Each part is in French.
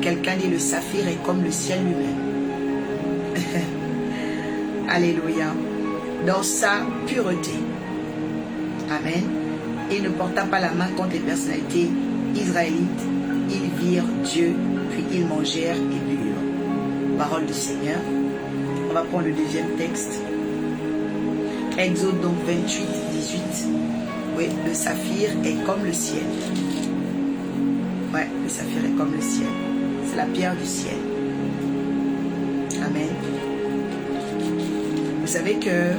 quelqu'un dit le saphir est comme le ciel lui-même. Alléluia. Dans sa pureté. Amen. Il ne porta pas la main contre les personnalités israélites. Ils virent Dieu, puis ils mangèrent et burent. Parole du Seigneur. On va prendre le deuxième texte. Exode donc 28, 18. Oui, le saphir est comme le ciel. Ouais, le saphir est comme le ciel. C'est la pierre du ciel. Amen. Vous savez que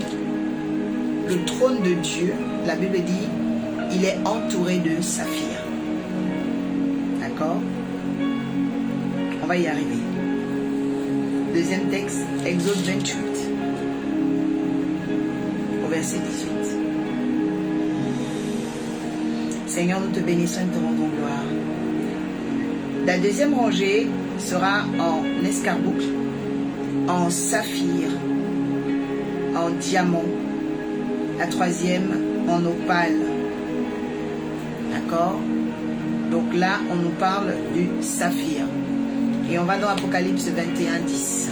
le trône de Dieu, la Bible dit, il est entouré de saphir. D'accord? On va y arriver. Deuxième texte, Exode 28, au verset 18. Seigneur, nous te bénissons et te rendons gloire. La deuxième rangée sera en escarboucle, en saphir, en diamant. La troisième en opale. D'accord? Donc là, on nous parle du saphir. Et on va dans Apocalypse 21, 10.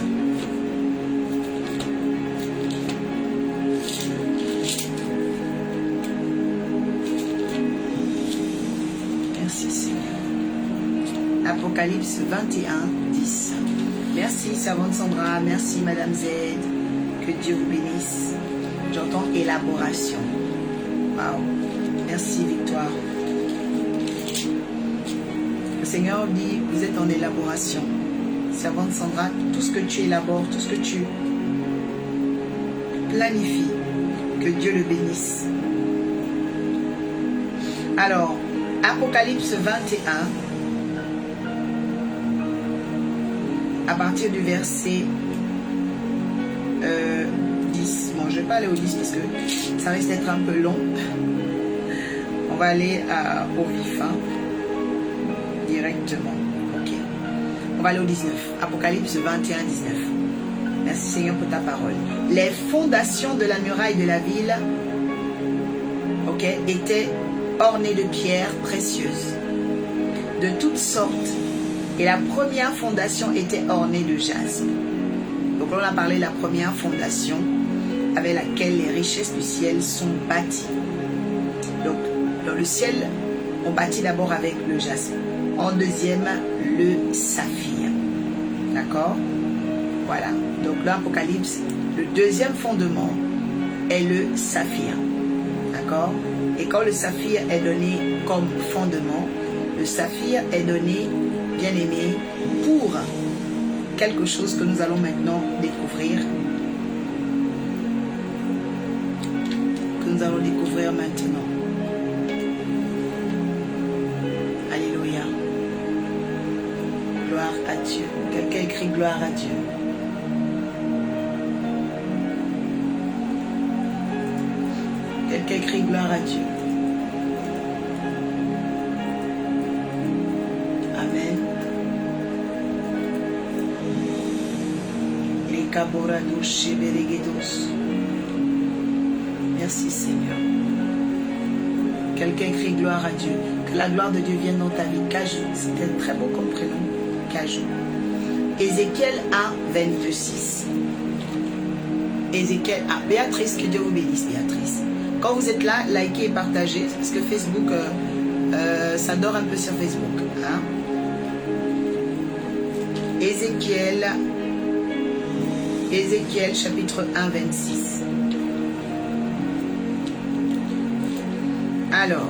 Merci Seigneur. Apocalypse 21, 10. Merci servante Sandra, merci Madame Z. Que Dieu vous bénisse. J'entends élaboration. Waouh. Merci Victoire. Le Seigneur dit, vous êtes en élaboration. Servante Sandra, tout ce que tu élabores, tout ce que tu planifies, que Dieu le bénisse. Alors, Apocalypse 21, à partir du verset 10. Bon, je ne vais pas aller au 10 parce que ça risque d'être un peu long. On va aller au vif, hein, directement. Ok. On va aller au 19. Apocalypse 21, 19. Merci Seigneur pour ta parole. Les fondations de la muraille de la ville, ok, étaient ornées de pierres précieuses, de toutes sortes. Et la première fondation était ornée de jaspe. Donc là, on a parlé de la première fondation avec laquelle les richesses du ciel sont bâties. Donc, dans le ciel, on bâtit d'abord avec le jaspe. En deuxième, le saphir. D'accord? Voilà. Donc l'Apocalypse, le deuxième fondement est le saphir. D'accord? Et quand le saphir est donné comme fondement, le saphir est donné, bien aimé, pour quelque chose que nous allons maintenant découvrir. Que nous allons découvrir maintenant. Alléluia. Gloire à Dieu. Quelqu'un écrit gloire à Dieu. Quelqu'un écrit gloire à Dieu. Amen. Merci Seigneur. Quelqu'un crie gloire à Dieu. Que la gloire de Dieu vienne dans ta vie. Cajou, c'était très beau comme prénom. Cajou. Ézéchiel 1, 26. Ézéchiel 1. Béatrice, que Dieu vous bénisse, Béatrice. Quand vous êtes là, likez et partagez. Parce que Facebook, ça dort un peu sur Facebook. Hein? Ézéchiel chapitre 1, 26. Alors,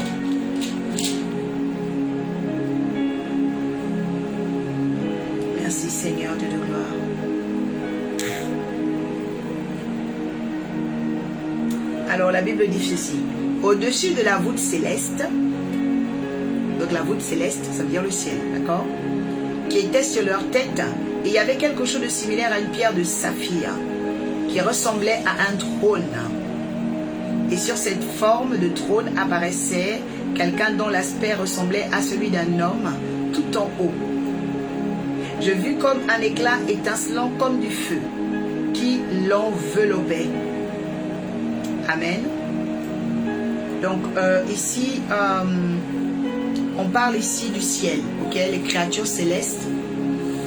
merci Seigneur Dieu de gloire. Alors la Bible dit ceci. Au-dessus de la voûte céleste, donc la voûte céleste, ça veut dire le ciel, d'accord, qui était sur leur tête, et il y avait quelque chose de similaire à une pierre de saphir, qui ressemblait à un trône. Et sur cette forme de trône apparaissait quelqu'un dont l'aspect ressemblait à celui d'un homme tout en haut. Je vis comme un éclat étincelant comme du feu qui l'enveloppait. Amen. Donc ici, on parle ici du ciel, ok, les créatures célestes.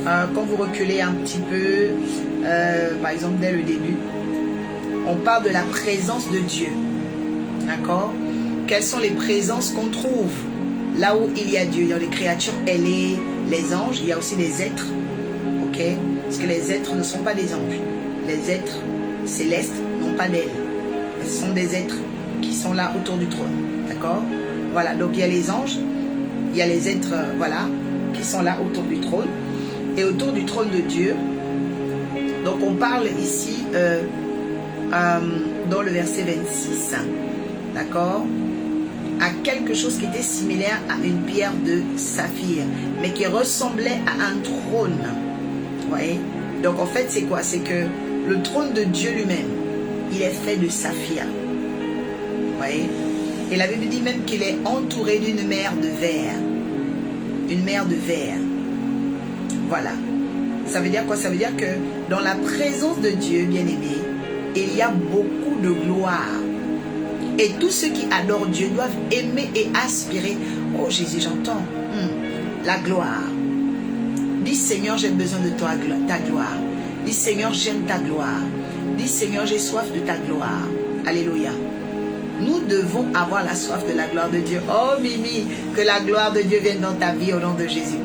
quand vous reculez un petit peu, par exemple dès le début, on parle de la présence de Dieu. D'accord? Quelles sont les présences qu'on trouve là où il y a Dieu? Dans les créatures, elle est les anges, il y a aussi les êtres. Ok? Parce que les êtres ne sont pas des anges. Les êtres célestes n'ont pas d'ailes. Ce sont des êtres qui sont là autour du trône. D'accord? Voilà, donc il y a les anges, il y a les êtres, voilà, qui sont là autour du trône. Et autour du trône de Dieu, donc on parle ici dans le verset 26, d'accord, à quelque chose qui était similaire à une pierre de saphir, mais qui ressemblait à un trône. Vous voyez? Donc en fait c'est quoi? C'est que le trône de Dieu lui-même, il est fait de saphir. Vous voyez? Et la Bible dit même qu'il est entouré d'une mer de verre. Une mer de verre. Voilà. Ça veut dire quoi? Ça veut dire que dans la présence de Dieu, bien-aimé, il y a beaucoup de gloire. Et tous ceux qui adorent Dieu doivent aimer et aspirer. Oh Jésus, j'entends la gloire. Dis Seigneur, j'ai besoin de toi, ta gloire. Dis Seigneur, j'aime ta gloire. Dis Seigneur, j'ai soif de ta gloire. Alléluia. Nous devons avoir la soif de la gloire de Dieu. Oh Mimi, que la gloire de Dieu vienne dans ta vie au nom de Jésus.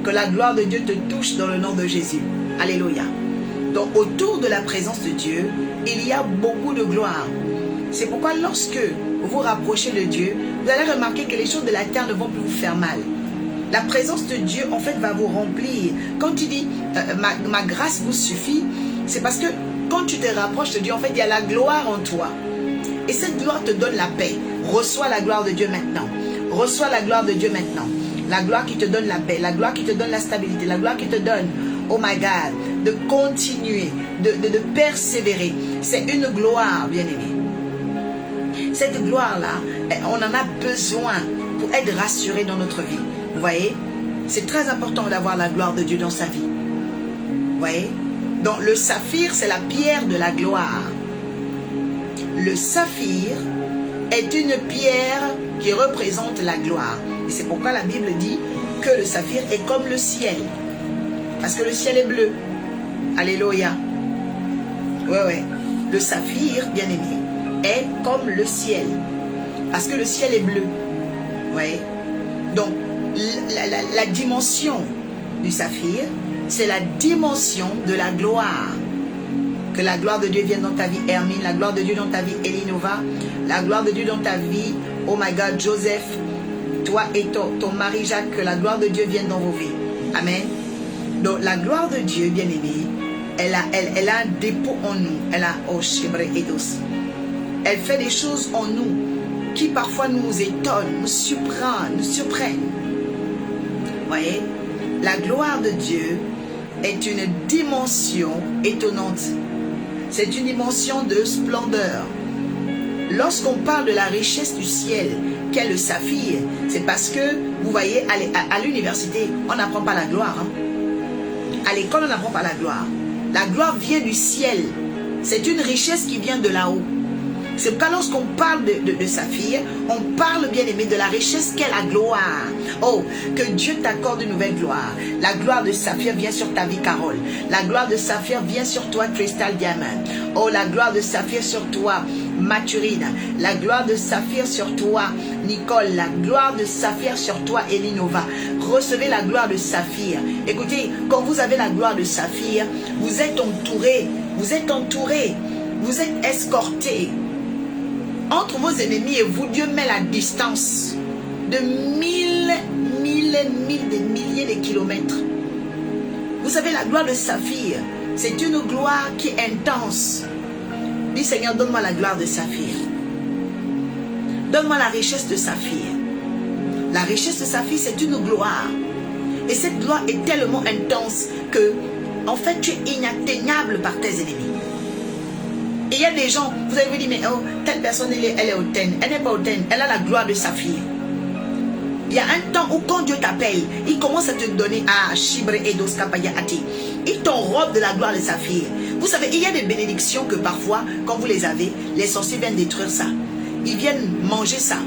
Que la gloire de Dieu te touche dans le nom de Jésus. Alléluia. Donc autour de la présence de Dieu, il y a beaucoup de gloire. C'est pourquoi lorsque vous vous rapprochez de Dieu, vous allez remarquer que les choses de la terre ne vont plus vous faire mal. La présence de Dieu en fait va vous remplir. Quand tu dis ma grâce vous suffit, c'est parce que quand tu te rapproches de Dieu, en fait il y a la gloire en toi. Et cette gloire te donne la paix. Reçois la gloire de Dieu maintenant. Reçois la gloire de Dieu maintenant. La gloire qui te donne la paix, la gloire qui te donne la stabilité, la gloire qui te donne, oh my God, de continuer, de persévérer. C'est une gloire, bien-aimé. Cette gloire-là, on en a besoin pour être rassuré dans notre vie. Vous voyez? C'est très important d'avoir la gloire de Dieu dans sa vie. Vous voyez? Donc le saphir, c'est la pierre de la gloire. Le saphir est une pierre qui représente la gloire. Et c'est pourquoi la Bible dit que le saphir est comme le ciel. Parce que le ciel est bleu. Alléluia. Ouais. Le saphir, bien aimé, est comme le ciel. Parce que le ciel est bleu. Ouais. Donc, la dimension du saphir, c'est la dimension de la gloire. Que la gloire de Dieu vienne dans ta vie, Hermine. La gloire de Dieu dans ta vie, Elinova. La gloire de Dieu dans ta vie, oh my God, Joseph. Toi et ton mari Jacques, que la gloire de Dieu vienne dans vos vies. Amen. Donc la gloire de Dieu, bien-aimée, elle a un dépôt en nous. Elle a, oh Shebre Edos. Elle fait des choses en nous qui parfois nous étonnent, nous surprennent. Vous voyez? La gloire de Dieu est une dimension étonnante. C'est une dimension de splendeur. Lorsqu'on parle de la richesse du ciel, qu'est le saphir, c'est parce que, vous voyez, à l'université, on n'apprend pas la gloire. Hein? À l'école, on n'apprend pas la gloire. La gloire vient du ciel. C'est une richesse qui vient de là-haut. C'est pourquoi lorsqu'on parle de saphir, on parle, bien aimé, de la richesse qu'est la gloire. Oh, que Dieu t'accorde une nouvelle gloire. La gloire de saphir vient sur ta vie, Carole. La gloire de saphir vient sur toi, Crystal Diamond. Oh, la gloire de saphir sur toi, Mathurine. La gloire de saphir sur toi, Nicole. La gloire de saphir sur toi, Elinova. Recevez la gloire de saphir. Écoutez, quand vous avez la gloire de saphir, vous êtes entouré. Vous êtes entouré. Vous êtes escorté. Entre vos ennemis et vous, Dieu met la distance de des milliers de kilomètres. Vous savez, la gloire de saphir, c'est une gloire qui est intense. Dis Seigneur, donne-moi la gloire de saphir. Donne-moi la richesse de saphir. La richesse de saphir, c'est une gloire. Et cette gloire est tellement intense que, en fait, tu es inatteignable par tes ennemis. Et il y a des gens, vous avez dit, mais oh, telle personne, elle est hautaine. Elle n'est pas hautaine, elle a la gloire de saphir. Il y a un temps où quand Dieu t'appelle, il commence à te donner, Shibre Edos Kapaya Ati. Il t'enrobe de la gloire de saphir. Vous savez, il y a des bénédictions que parfois, quand vous les avez, les sorciers viennent détruire ça. Ils viennent manger ça.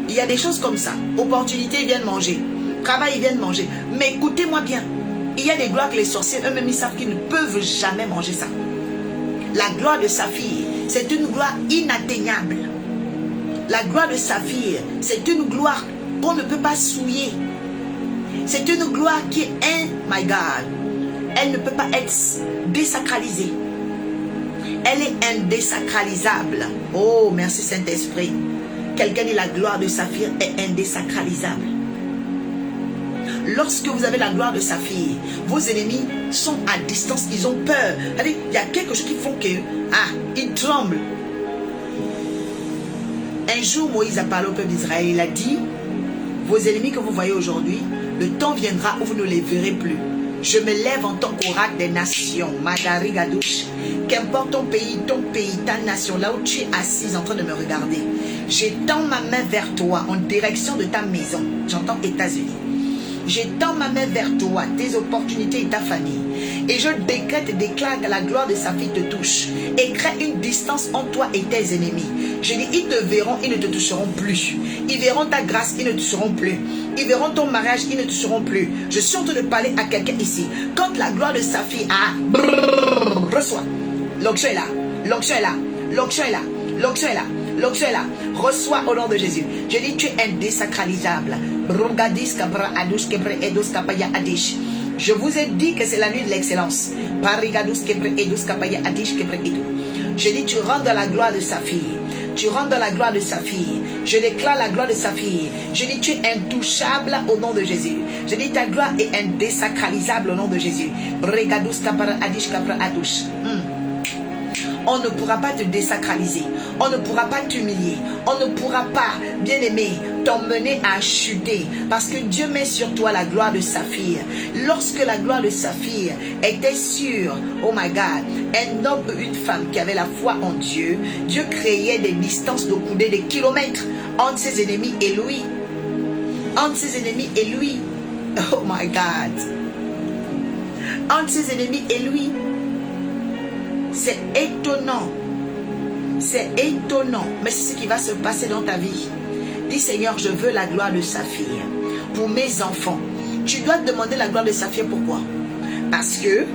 Il y a des choses comme ça. Opportunités, ils viennent manger. Travail, ils viennent manger. Mais écoutez-moi bien. Il y a des gloires que les sorciers eux-mêmes ils savent qu'ils ne peuvent jamais manger ça. La gloire de Saphir, c'est une gloire inatteignable. La gloire de Saphir, c'est une gloire qu'on ne peut pas souiller. C'est une gloire qui est, my God, elle ne peut pas être désacralisée. Elle est indésacralisable. Oh, merci Saint-Esprit. Quelqu'un dit la gloire de Saphir est indésacralisable. Lorsque vous avez la gloire de Saphir, vos ennemis sont à distance, ils ont peur. Il y a quelque chose qui font que, ils tremblent. Un jour, Moïse a parlé au peuple d'Israël, il a dit, vos ennemis que vous voyez aujourd'hui, le temps viendra où vous ne les verrez plus. Je me lève en tant qu'oracle des nations, Madari Gadouche. Qu'importe ton pays, ta nation, là où tu es assise en train de me regarder, j'étends ma main vers toi en direction de ta maison. J'entends États-Unis. J'étends ma main vers toi, tes opportunités et ta famille. Et je décrète et déclare que la gloire de sa fille te touche. Et crée une distance entre toi et tes ennemis. Je dis, ils te verront, ils ne te toucheront plus. Ils verront ta grâce, ils ne te toucheront plus. Ils verront ton mariage, ils ne te toucheront plus. Je suis en train de parler à quelqu'un ici. Quand la gloire de sa fille reçoit. L'onction est là. L'onction est là. L'onction est là. L'onction est là. L'onction est là. Reçois au nom de Jésus. Je dis, tu es indésacralisable. Je vous ai dit que c'est la nuit de l'excellence. Je dis, tu rentres dans la gloire de sa fille. Tu rentres dans la gloire de sa fille. Je déclare la gloire de sa fille. Je dis, tu es intouchable au nom de Jésus. Je dis, ta gloire est indésacralisable au nom de Jésus. On ne pourra pas te désacraliser. On ne pourra pas t'humilier. On ne pourra pas, bien-aimé, t'emmener à chuter. Parce que Dieu met sur toi la gloire de Saphir. Lorsque la gloire de Saphir était sur, oh my God, un homme ou une femme qui avait la foi en Dieu, Dieu créait des distances de coudées, des kilomètres entre ses ennemis et lui. Entre ses ennemis et lui. Oh my God. Entre ses ennemis et lui. C'est étonnant. C'est étonnant. Mais c'est ce qui va se passer dans ta vie. Dis Seigneur, je veux la gloire de Saphir pour mes enfants. Tu dois te demander la gloire de Saphir. Pourquoi? Parce que,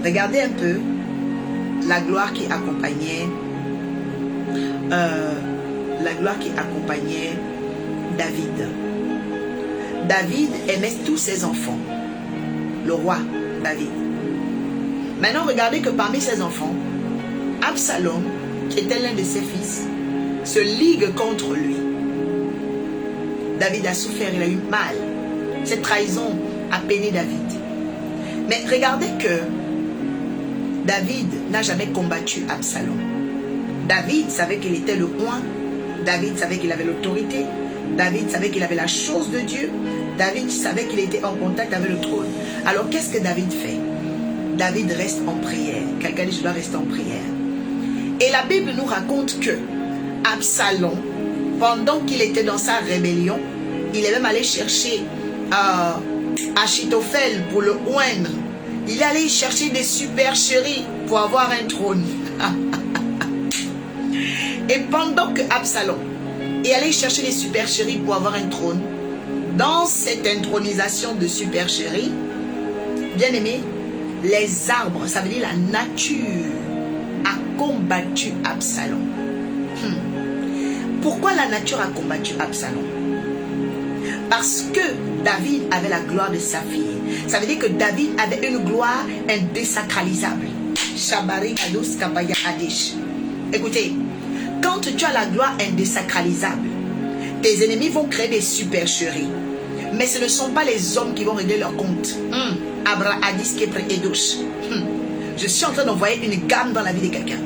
regardez un peu la gloire qui accompagnait David. David aimait tous ses enfants. Le roi David. Maintenant, regardez que parmi ses enfants, Absalom, qui était l'un de ses fils, se ligue contre lui. David a souffert, il a eu mal. Cette trahison a peiné David. Mais regardez que David n'a jamais combattu Absalom. David savait qu'il était le roi. David savait qu'il avait l'autorité. David savait qu'il avait la chose de Dieu. David savait qu'il était en contact avec le trône. Alors qu'est-ce que David fait? David reste en prière. Quelqu'un dit, je dois rester en prière. Et la Bible nous raconte que Absalom, pendant qu'il était dans sa rébellion, il est même allé chercher Achitophel pour le oindre. Il est allé chercher des supercheries pour avoir un trône. Et pendant que Absalom est allé chercher des supercheries pour avoir un trône, dans cette intronisation de supercheries, bien aimé, les arbres, ça veut dire la nature, a combattu Absalom. Pourquoi la nature a combattu Absalom? Parce que David avait la gloire de sa fille. Ça veut dire que David avait une gloire indésacralisable. Shabari Kados Kapaya Adish. Écoutez, quand tu as la gloire indésacralisable, tes ennemis vont créer des supercheries. Mais ce ne sont pas les hommes qui vont régler leur compte. Je suis en train d'envoyer une gamme dans la vie de quelqu'un.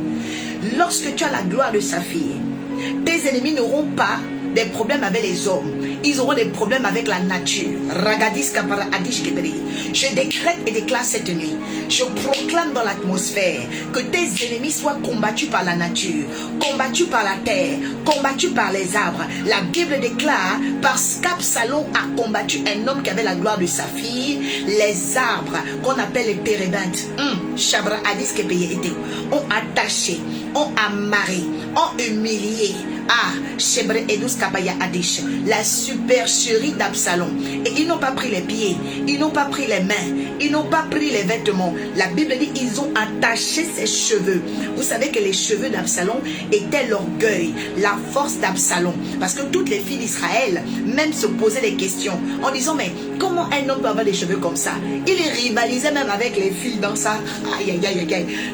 Lorsque tu as la gloire de sa fille, tes ennemis n'auront pas des problèmes avec les hommes. Ils auront des problèmes avec la nature. Je décrète et déclare cette nuit. Je proclame dans l'atmosphère que tes ennemis soient combattus par la nature, combattus par la terre, combattus par les arbres. La Bible déclare, parce qu'Absalom a combattu un homme qui avait la gloire de sa fille, les arbres qu'on appelle les térébintes, ont attaché, ont amarré, ont humilié Ah, Shebre Edous Kabaya Adish, la supercherie d'Absalom. Et ils n'ont pas pris les pieds, ils n'ont pas pris les mains, ils n'ont pas pris les vêtements. La Bible dit ils ont attaché ses cheveux. Vous savez que les cheveux d'Absalom étaient l'orgueil, la force d'Absalom. Parce que toutes les filles d'Israël même se posaient des questions en disant mais comment un homme peut avoir des cheveux comme ça? Il rivalisait même avec les filles dans sa,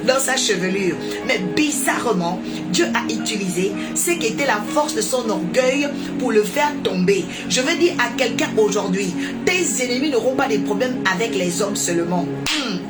dans sa chevelure. Mais bizarrement, Dieu a utilisé ce qui était la force de son orgueil pour le faire tomber. Je veux dire à quelqu'un aujourd'hui, tes ennemis n'auront pas de problèmes avec les hommes seulement.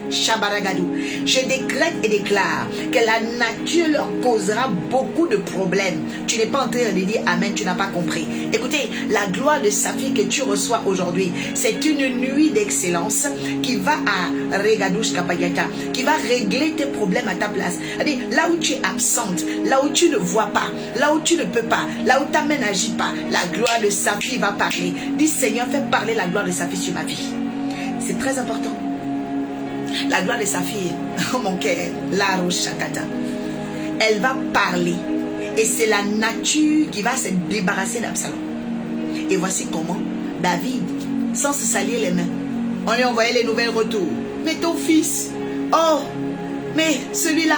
Shabaragadou. Je décrète et déclare que la nature leur causera beaucoup de problèmes. Tu n'es pas en train de dire amen, tu n'as pas compris. Écoutez, la gloire de sa fille que tu reçois aujourd'hui, c'est une nuit d'excellence qui va à Regadouche Kapayata, qui va régler tes problèmes à ta place. C'est-à-dire, là où tu es absente, là où tu ne vois pas, là où tu ne peux pas, là où ta main n'agit pas, la gloire de sa fille va parler. Dis Seigneur, fais parler la gloire de sa fille sur ma vie. C'est très important. La gloire de sa fille, oh mon cœur, la Roshakata, elle va parler. Et c'est la nature qui va se débarrasser d'Absalom. Et voici comment David, sans se salir les mains, on lui envoyait les nouvelles retours. Mais ton fils, oh, mais celui-là,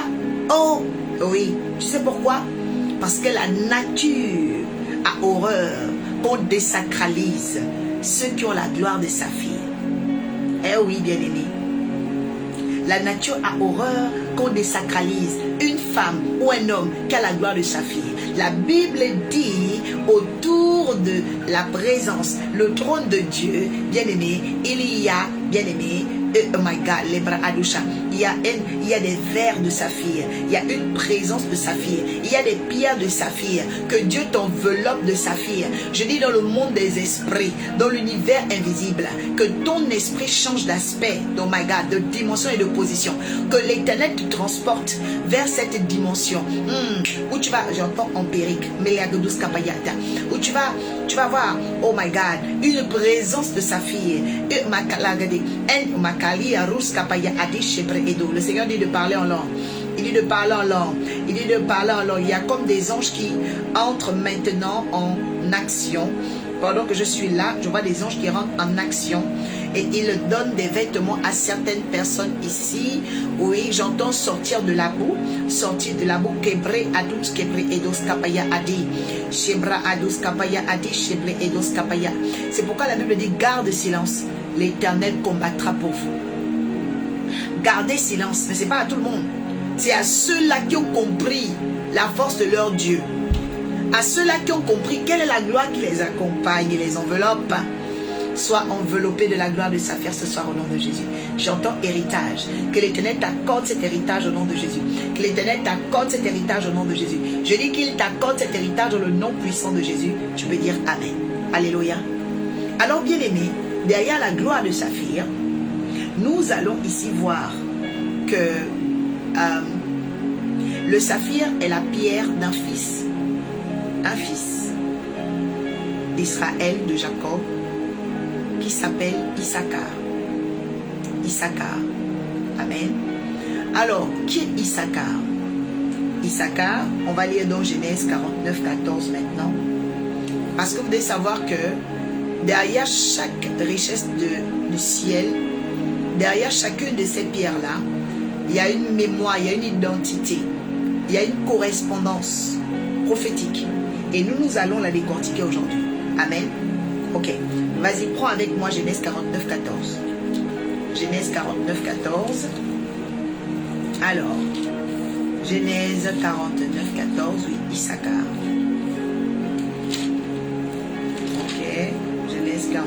oh, oui. Tu sais pourquoi? Parce que la nature a horreur qu'on désacralise ceux qui ont la gloire de sa fille. Eh oui, bien-aimé. La nature a horreur qu'on désacralise une femme ou un homme qui a la gloire de sa fille. La Bible dit autour de la présence, le trône de Dieu, bien-aimé, il y a, bien-aimé, oh my God, les bras Adusha, il y a des vers de sa fille, il y a une présence de sa fille, il y a des pierres de sa fille, que Dieu t'enveloppe de sa fille. Je dis dans le monde des esprits, dans l'univers invisible, que ton esprit change d'aspect, oh my God, de dimension et de position, que l'Éternel te transporte vers cette dimension où tu vas, j'entends empirique, où tu vas voir, oh my God, une présence de sa fille, le Seigneur dit de parler en langue. Il dit de parler en langue. Il dit de parler en langue. Il y a comme des anges qui entrent maintenant en action. Pendant que je suis là, je vois des anges qui rentrent en action. Et ils donnent des vêtements à certaines personnes ici. Oui, j'entends sortir de la boue. Sortir de la boue. Kebre adus kebre edos kapaya adi. Shebra adus kapaya adi. Shebre edos kapaya. C'est pourquoi la Bible dit garde silence. L'Éternel combattra pour vous. Gardez silence. Mais ce n'est pas à tout le monde. C'est à ceux-là qui ont compris la force de leur Dieu. À ceux-là qui ont compris quelle est la gloire qui les accompagne et les enveloppe. Sois enveloppé de la gloire de sa fille ce soir au nom de Jésus. J'entends héritage. Que l'Éternel t'accorde cet héritage au nom de Jésus. Que l'Éternel t'accorde cet héritage au nom de Jésus. Je dis qu'il t'accorde cet héritage dans le nom puissant de Jésus. Tu peux dire Amen. Alléluia. Alors bien aimé, derrière la gloire de sa fille, nous allons ici voir que le saphir est la pierre d'un fils. Un fils d'Israël, de Jacob, qui s'appelle Issachar. Issachar. Amen. Alors, qui est Issachar? Issachar, on va lire dans Genèse 49, 14 maintenant. Parce que vous devez savoir que derrière chaque richesse du ciel, derrière chacune de ces pierres-là, il y a une mémoire, il y a une identité, il y a une correspondance prophétique. Et nous allons la décortiquer aujourd'hui. Amen. Ok. Vas-y, prends avec moi Genèse 49, 14. Genèse 49, 14. Alors, Genèse 49, 14, oui, Issachar. Ok. Genèse 49,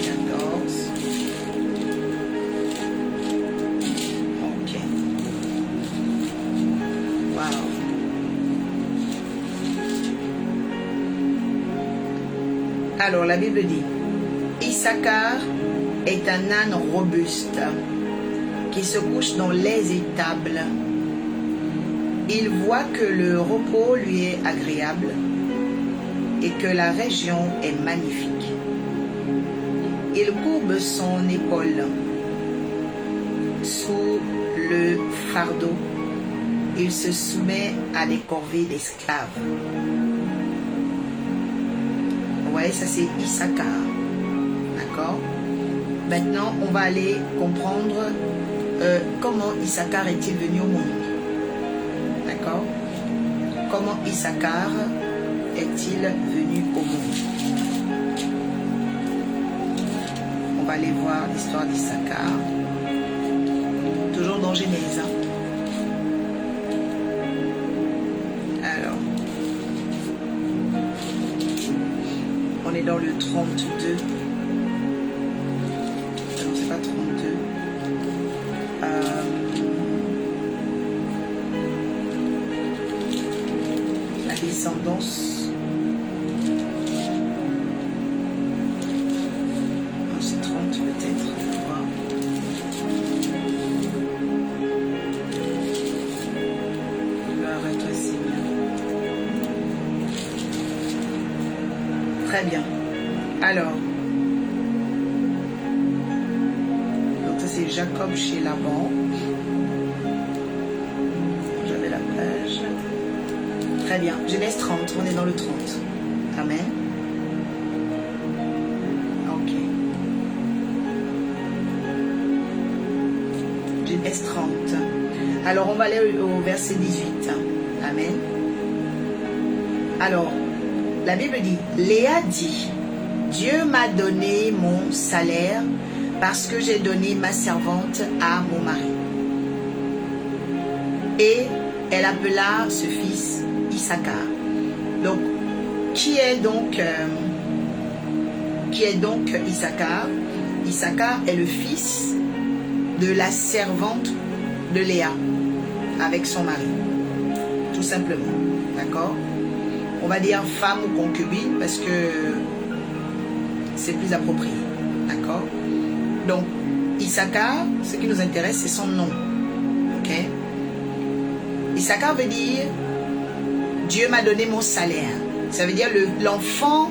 14. Ok. Wow. Alors, la Bible dit, Issachar est un âne robuste qui se couche dans les étables. Il voit que le repos lui est agréable et que la région est magnifique. Il courbe son épaule sous le fardeau. Il se soumet à des corvées d'esclaves. voyez, ça c'est Issachar. D'accord? Maintenant, on va aller comprendre comment Issachar est-il venu au monde. D'accord? Comment Issachar est-il venu au monde? On va aller voir l'histoire d'Issachar. Toujours dans Genèse. Alors, on est dans le 32. Non, c'est pas 32. La descendance. Non, c'est 30 peut-être. On va voir. Gloire à toi, Seigneur. Très bien. Alors, donc ça c'est Jacob chez Laban. J'avais la page. Très bien. Genèse 30, on est dans le 30. Amen. Ok. Genèse 30. Alors on va aller au verset 18. Amen. Alors, la Bible dit, Léa dit, Dieu m'a donné mon salaire parce que j'ai donné ma servante à mon mari. Et elle appela ce fils Issachar. Donc, qui est donc Issachar? Issachar est le fils de la servante de Léa avec son mari. Tout simplement. D'accord? On va dire femme ou concubine parce que c'est plus approprié. D'accord? Donc, Issachar, ce qui nous intéresse, c'est son nom. Ok? Issachar veut dire Dieu m'a donné mon salaire. Ça veut dire l'enfant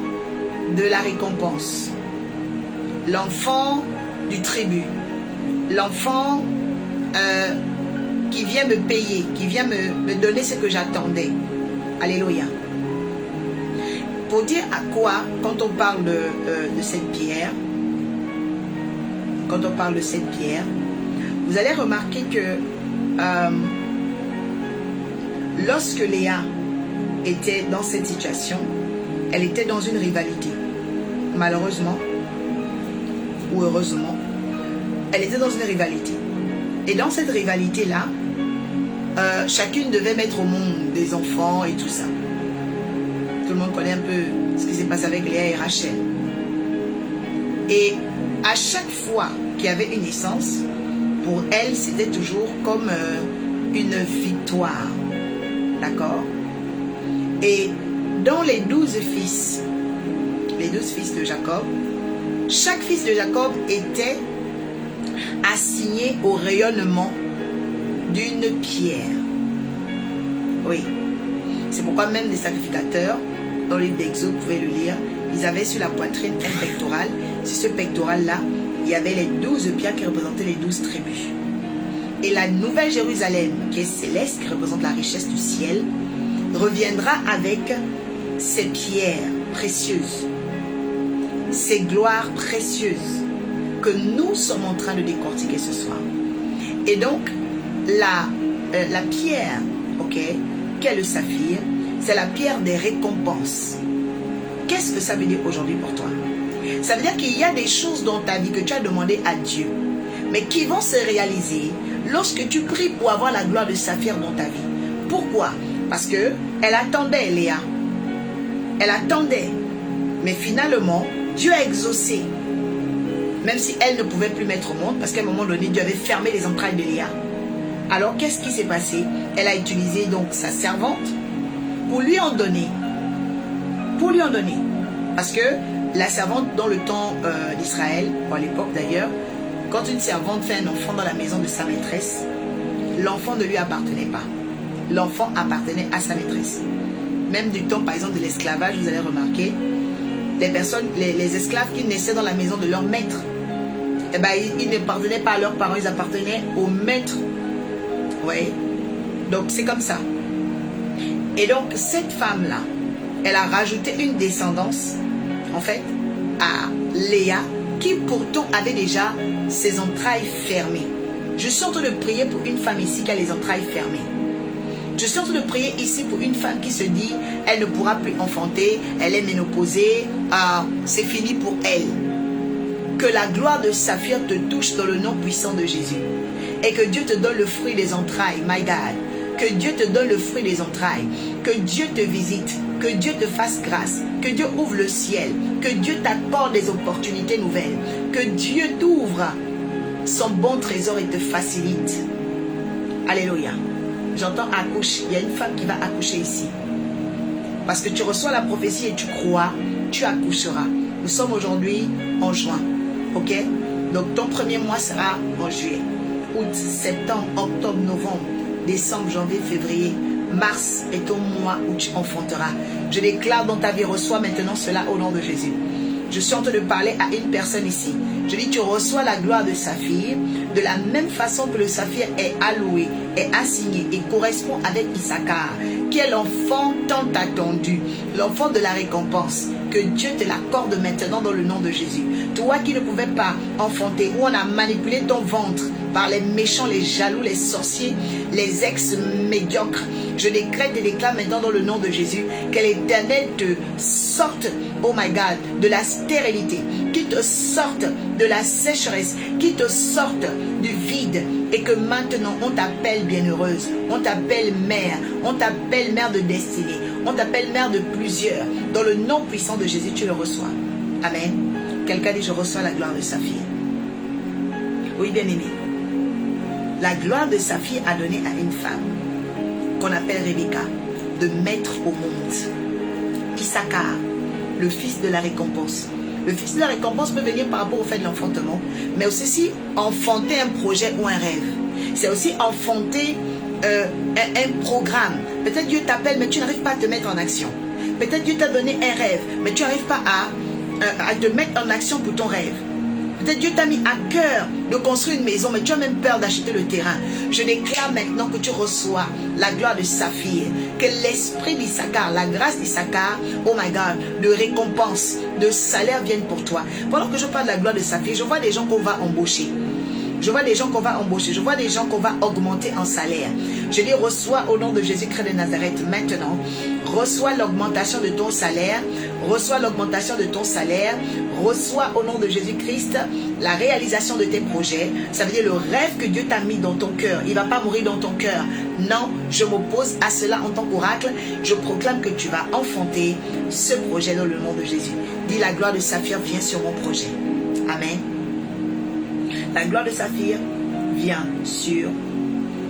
de la récompense. L'enfant du tribut. L'enfant qui vient me payer, qui vient me donner ce que j'attendais. Alléluia. Pour dire à quoi, quand on parle de cette pierre, vous allez remarquer que lorsque Léa était dans cette situation, elle était dans une rivalité. Malheureusement, ou heureusement, elle était dans une rivalité. Et dans cette rivalité-là, chacune devait mettre au monde des enfants et tout ça. Tout le monde connaît un peu ce qui s'est passé avec Léa et Rachel. Et à chaque fois qu'il y avait une naissance, pour elle, c'était toujours comme une victoire. D'accord? Et dans les 12 fils de Jacob, chaque fils de Jacob était assigné au rayonnement d'une pierre. Oui. C'est pourquoi même les sacrificateurs, dans le livre d'Exode, vous pouvez le lire, ils avaient sur la poitrine un pectoral. Sur ce pectoral-là, il y avait les 12 pierres qui représentaient les 12 tribus. Et la Nouvelle Jérusalem, qui est céleste, qui représente la richesse du ciel, reviendra avec ces pierres précieuses, ces gloires précieuses que nous sommes en train de décortiquer ce soir. Et donc, la pierre, ok, qu'est le saphir, c'est la pierre des récompenses. Qu'est-ce que ça veut dire aujourd'hui pour toi? Ça veut dire qu'il y a des choses dans ta vie que tu as demandé à Dieu, mais qui vont se réaliser lorsque tu pries pour avoir la gloire de saphir dans ta vie. Pourquoi? Parce que elle attendait Léa. Elle attendait. Mais finalement, Dieu a exaucé. Même si elle ne pouvait plus mettre au monde, parce qu'à un moment donné, Dieu avait fermé les entrailles de Léa. Alors, qu'est-ce qui s'est passé? Elle a utilisé donc sa servante pour lui en donner. Pour lui en donner. Parce que la servante, dans le temps d'Israël, ou à l'époque d'ailleurs, quand une servante fait un enfant dans la maison de sa maîtresse, l'enfant ne lui appartenait pas. L'enfant appartenait à sa maîtresse. Même du temps, par exemple, de l'esclavage, vous allez remarquer, les esclaves qui naissaient dans la maison de leur maître, eh ben, ils n'appartenaient pas à leurs parents, ils appartenaient au maître. Oui. Donc, c'est comme ça. Et donc, cette femme-là, elle a rajouté une descendance, en fait, à Léa, qui pourtant avait déjà ses entrailles fermées. Je suis en train de prier pour une femme ici qui a les entrailles fermées. Je suis en train de prier ici pour une femme qui se dit, elle ne pourra plus enfanter, elle est ménopausée, c'est fini pour elle. Que la gloire de Saphir te touche dans le nom puissant de Jésus. Et que Dieu te donne le fruit des entrailles, my God. Que Dieu te donne le fruit des entrailles. Que Dieu te visite. Que Dieu te fasse grâce. Que Dieu ouvre le ciel. Que Dieu t'accorde des opportunités nouvelles. Que Dieu t'ouvre son bon trésor et te facilite. Alléluia. J'entends accouche. Il y a une femme qui va accoucher ici. Parce que tu reçois la prophétie et tu crois, tu accoucheras. Nous sommes aujourd'hui en juin. Ok? Donc ton premier mois sera en juillet. Août, septembre, octobre, novembre, décembre, janvier, février, mars est ton mois où tu enfanteras. Je déclare dans ta vie, reçois maintenant cela au nom de Jésus. Je suis en train de parler à une personne ici. Je dis, tu reçois la gloire de Saphir de la même façon que le Saphir est alloué, est assigné et correspond avec Issachar, qui est l'enfant tant attendu, l'enfant de la récompense. Que Dieu te l'accorde maintenant dans le nom de Jésus. Toi qui ne pouvais pas enfanter, où on a manipulé ton ventre par les méchants, les jaloux, les sorciers, les ex-médiocres, je décrète et déclare maintenant dans le nom de Jésus que l'Éternel te sorte, oh my God, de la stérilité, qui te sorte de la sécheresse, qui te sorte du vide, et que maintenant on t'appelle bienheureuse, on t'appelle mère de destinée, on t'appelle mère de plusieurs. Dans le nom puissant de Jésus, tu le reçois. Amen. Quelqu'un dit, je reçois la gloire de Saphir. Oui, bien aimé. La gloire de Saphir a donné à une femme qu'on appelle Rebecca de mettre au monde Issachar, le fils de la récompense. Le fils de la récompense peut venir par rapport au fait de l'enfantement, mais aussi enfanter un projet ou un rêve. C'est aussi enfanter un programme. Peut-être Dieu t'appelle, mais tu n'arrives pas à te mettre en action. Peut-être Dieu t'a donné un rêve, mais tu n'arrives pas à te mettre en action pour ton rêve. Peut-être Dieu t'a mis à cœur de construire une maison, mais tu as même peur d'acheter le terrain. Je déclare maintenant que tu reçois la gloire de Saphir, que l'esprit d'Issachar, la grâce d'Issachar, oh my God, de récompense, de salaire viennent pour toi. Pendant que je parle de la gloire de Saphir, je vois des gens qu'on va embaucher. Je vois des gens qu'on va embaucher. Je vois des gens qu'on va augmenter en salaire. Je dis, reçois au nom de Jésus-Christ de Nazareth maintenant. Reçois l'augmentation de ton salaire. Reçois l'augmentation de ton salaire. Reçois au nom de Jésus-Christ la réalisation de tes projets. Ça veut dire le rêve que Dieu t'a mis dans ton cœur. Il ne va pas mourir dans ton cœur. Non, je m'oppose à cela en tant qu'oracle. Je proclame que tu vas enfanter ce projet dans le nom de Jésus. Dis, la gloire de Saphir vient sur mon projet. Amen. La gloire de Saphir vient sur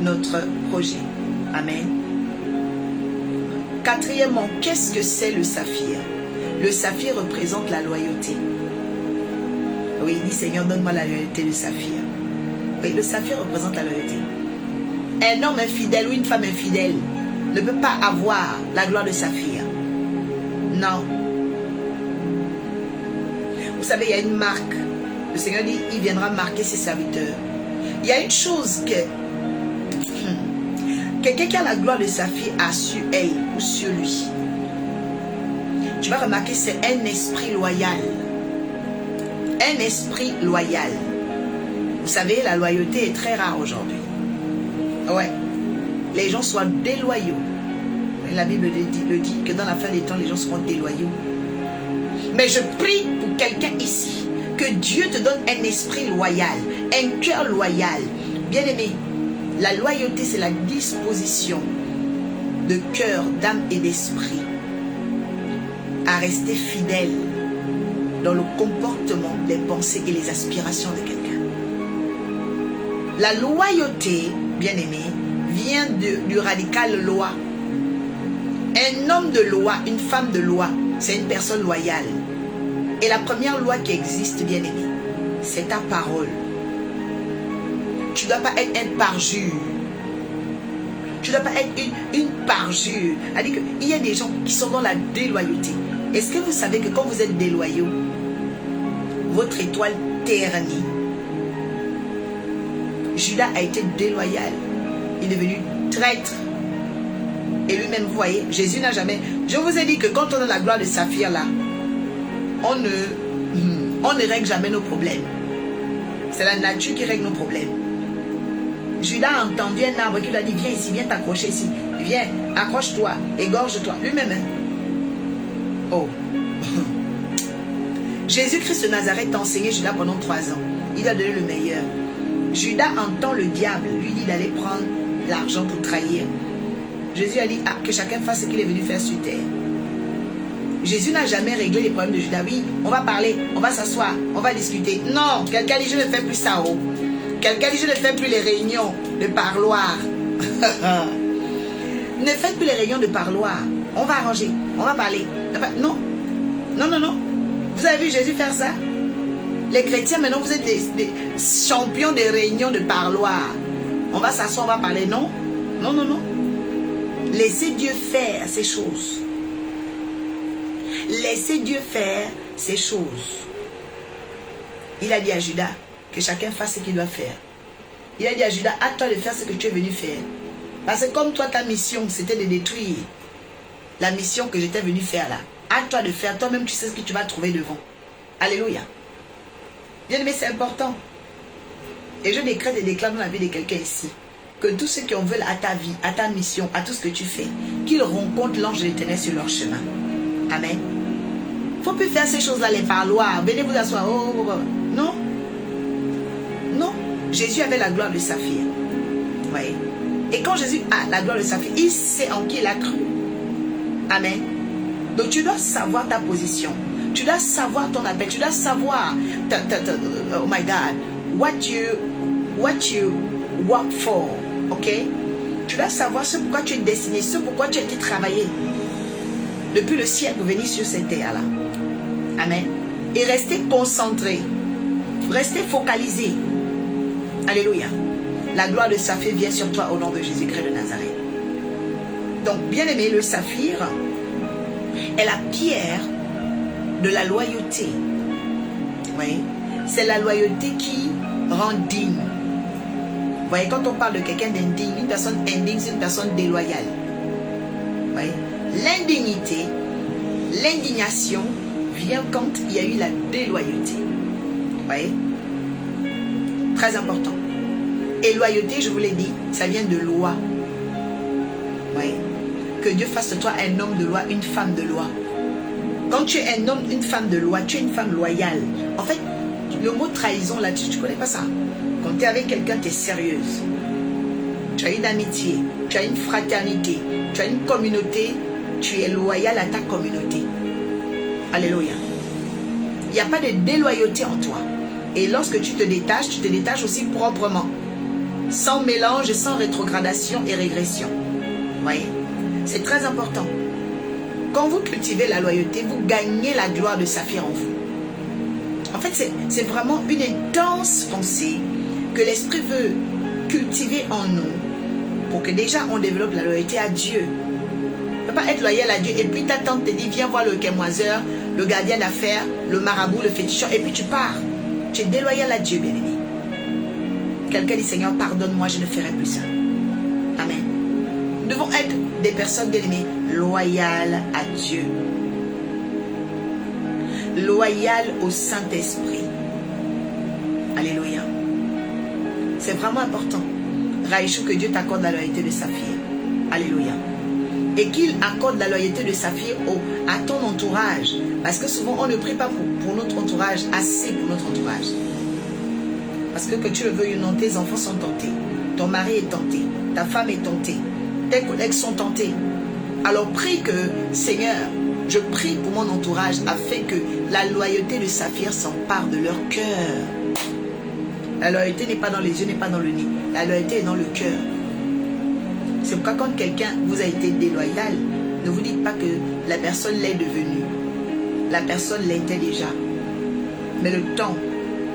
notre projet. Amen. Quatrièmement, qu'est-ce que c'est le saphir? Le saphir représente la loyauté. Oui, il dit, Seigneur, donne-moi la loyauté du saphir. Oui, le saphir représente la loyauté. Un homme infidèle ou une femme infidèle ne peut pas avoir la gloire de saphir. Non. Vous savez, il y a une marque. Le Seigneur dit, il viendra marquer ses serviteurs. Il y a une chose que quelqu'un qui a la gloire de Saphir a sur elle ou sur lui. Tu vas remarquer, c'est un esprit loyal. Un esprit loyal. Vous savez, la loyauté est très rare aujourd'hui. Ouais. Les gens soient déloyaux. La Bible le dit que dans la fin des temps, les gens seront déloyaux. Mais je prie pour quelqu'un ici. Que Dieu te donne un esprit loyal, un cœur loyal. Bien-aimé, la loyauté, c'est la disposition de cœur, d'âme et d'esprit à rester fidèle dans le comportement, les pensées et les aspirations de quelqu'un. La loyauté, bien-aimé, vient du radical loi. Un homme de loi, une femme de loi, c'est une personne loyale. Et la première loi qui existe, bien-aimé, c'est ta parole. Tu ne dois pas être un parjure. Tu ne dois pas être une parjure. C'est-à-dire qu'il y a des gens qui sont dans la déloyauté. Est-ce que vous savez que quand vous êtes déloyaux, votre étoile ternit? Judas a été déloyal. Il est devenu traître. Et lui-même, vous voyez, Jésus n'a jamais... Je vous ai dit que quand on a la gloire de Saphir là, on ne règle jamais nos problèmes. C'est la nature qui règle nos problèmes. Judas a entendu un arbre qui lui a dit, viens ici, viens t'accrocher ici. Viens, accroche-toi, égorge-toi. Lui-même. Oh. Jésus-Christ de Nazareth a enseigné Judas pendant 3 ans. Il a donné le meilleur. Judas entend le diable lui dit d'aller prendre l'argent pour trahir. Jésus a dit que chacun fasse ce qu'il est venu faire sur terre. Jésus n'a jamais réglé les problèmes de Judas. Oui, on va parler, on va s'asseoir, on va discuter. Non, quelqu'un dit je ne fais plus ça. Oh. Quelqu'un dit je ne fais plus les réunions de parloir. Ne faites plus les réunions de parloir. On va arranger, on va parler. Non, non, non, non. Vous avez vu Jésus faire ça? Les chrétiens, maintenant, vous êtes des champions des réunions de parloir. On va s'asseoir, on va parler. Non, non, non, non. Laissez Dieu faire ces choses. Laissez Dieu faire ces choses. Il a dit à Judas que chacun fasse ce qu'il doit faire. Il a dit à Judas, à toi de faire ce que tu es venu faire. Parce que comme toi, ta mission, c'était de détruire la mission que j'étais venu faire là. À toi de faire. Toi-même, tu sais ce que tu vas trouver devant. Alléluia. Bien-aimé, c'est important. Et je décrète et déclare dans la vie de quelqu'un ici que tous ceux qui en veulent à ta vie, à ta mission, à tout ce que tu fais, qu'ils rencontrent l'ange de l'Éternel sur leur chemin. Amen. Il ne faut plus faire ces choses-là, les parloirs. Venez vous asseoir. Oh, oh, oh. Non. Non. Jésus avait la gloire de Saphir. Vous voyez. Et quand Jésus a la gloire de Saphir, il sait en qui il a cru. Amen. Donc tu dois savoir ta position. Tu dois savoir ton appel. Tu dois savoir, oh my God, what you work for. Ok? Tu dois savoir ce pourquoi tu es destiné, ce pourquoi tu as été travaillé depuis le ciel pour venir sur cette terre-là. Amen. Et restez concentré. Restez focalisé. Alléluia. La gloire de Saphir vient sur toi au nom de Jésus-Christ de Nazareth. Donc, bien aimé, le saphir est la pierre de la loyauté. Oui. C'est la loyauté qui rend digne. Vous voyez, quand on parle de quelqu'un d'indigne, une personne indigne, c'est une personne déloyale. Vous voyez. L'indignité, l'indignation vient quand il y a eu la déloyauté. Vous voyez? Très important. Et loyauté, je vous l'ai dit, ça vient de loi. Vous voyez? Que Dieu fasse de toi un homme de loi, une femme de loi. Quand tu es un homme, une femme de loi, tu es une femme loyale. En fait, le mot trahison là-dessus, tu ne connais pas ça. Quand tu es avec quelqu'un, tu es sérieuse. Tu as une amitié, tu as une fraternité, tu as une communauté, tu es loyal à ta communauté. Alléluia. Il n'y a pas de déloyauté en toi. Et lorsque tu te détaches aussi proprement. Sans mélange, sans rétrogradation et régression. Vous voyez? C'est très important. Quand vous cultivez la loyauté, vous gagnez la gloire de Saphir en vous. En fait, c'est vraiment une intense pensée que l'Esprit veut cultiver en nous pour que déjà on développe la loyauté à Dieu. Tu ne peux pas être loyal à Dieu et puis ta tante te dit viens voir le quémoiseur, le gardien d'affaires, le marabout, le féticheur et puis tu pars. Tu es déloyal à Dieu, bien-aimé. Quelqu'un dit Seigneur, pardonne-moi, je ne ferai plus ça. Amen. Nous devons être des personnes, bien-aimées, loyales à Dieu. Loyales au Saint-Esprit. Alléluia. C'est vraiment important. Raïchou, que Dieu t'accorde la loyauté de Saphir. Alléluia. Et qu'il accorde la loyauté de Saphir à ton entourage. Parce que souvent, on ne prie pas pour notre entourage, assez pour notre entourage. Parce que tu le veuilles ou non, tes enfants sont tentés. Ton mari est tenté. Ta femme est tentée. Tes collègues sont tentés. Alors prie que, Seigneur, je prie pour mon entourage afin que la loyauté de Saphir s'empare de leur cœur. La loyauté n'est pas dans les yeux, n'est pas dans le nez. La loyauté est dans le cœur. C'est pourquoi quand quelqu'un vous a été déloyal, ne vous dites pas que la personne l'est devenue. La personne l'était déjà. Mais le temps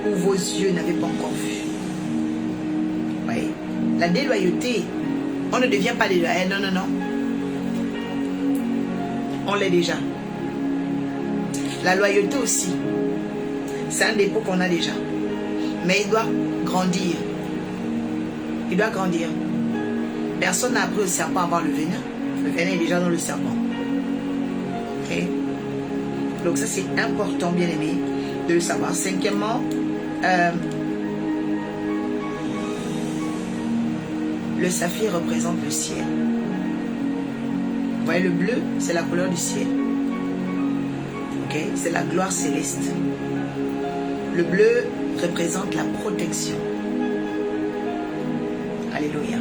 où vos yeux n'avaient pas encore vu. Oui. La déloyauté, on ne devient pas déloyal. Non, non, non. On l'est déjà. La loyauté aussi, c'est un dépôt qu'on a déjà. Mais il doit grandir. Il doit grandir. Personne n'a appris au serpent à avoir le venin. Le venin est déjà dans le serpent. Okay? Donc ça c'est important, bien aimé, de le savoir. Cinquièmement, le saphir représente le ciel. Vous voyez, le bleu, c'est la couleur du ciel. Ok, c'est la gloire céleste. Le bleu représente la protection. Alléluia.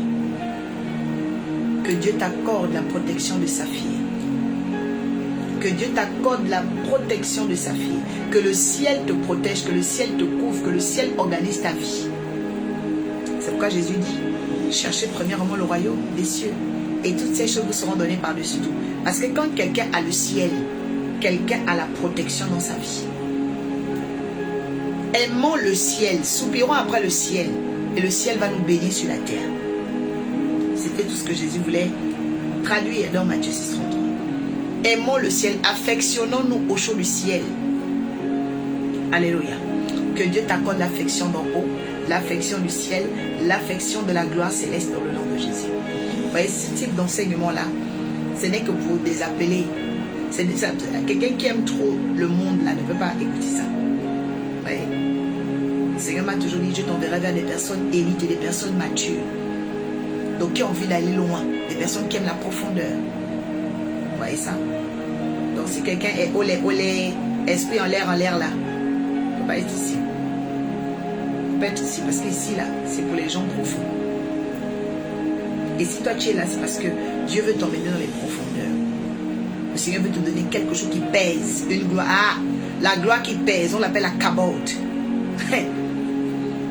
Que Dieu t'accorde la protection de saphir. Que Dieu t'accorde la protection de saphir. Que le ciel te protège, que le ciel te couvre, que le ciel organise ta vie. C'est pourquoi Jésus dit, cherchez premièrement le royaume des cieux. Et toutes ces choses vous seront données par-dessus tout. Parce que quand quelqu'un a le ciel, quelqu'un a la protection dans sa vie. Aimons le ciel, soupirons après le ciel. Et le ciel va nous bénir sur la terre. C'était tout ce que Jésus voulait traduire dans Matthieu 6,33. Aimons le ciel, affectionnons-nous au chaud du ciel. Alléluia. Que Dieu t'accorde l'affection d'en haut, l'affection du ciel, l'affection de la gloire céleste dans le nom de Jésus. Vous voyez, ce type d'enseignement-là, ce n'est que pour désappeler. Quelqu'un qui aime trop le monde, là, ne peut pas écouter ça. Vous voyez? Le Seigneur m'a toujours dit, je t'enverrai vers des personnes élites et des personnes matures. Donc, qui ont envie d'aller loin. Des personnes qui aiment la profondeur. Vous voyez ça? Donc, si quelqu'un est olé, esprit en l'air là, il ne peut pas être ici. Il ne peut pas être ici, parce qu'ici, là, c'est pour les gens profonds. Et si toi, tu es là, c'est parce que Dieu veut t'emmener dans les profondeurs. Le Seigneur veut te donner quelque chose qui pèse. Une gloire. Ah, la gloire qui pèse, on l'appelle la kabote.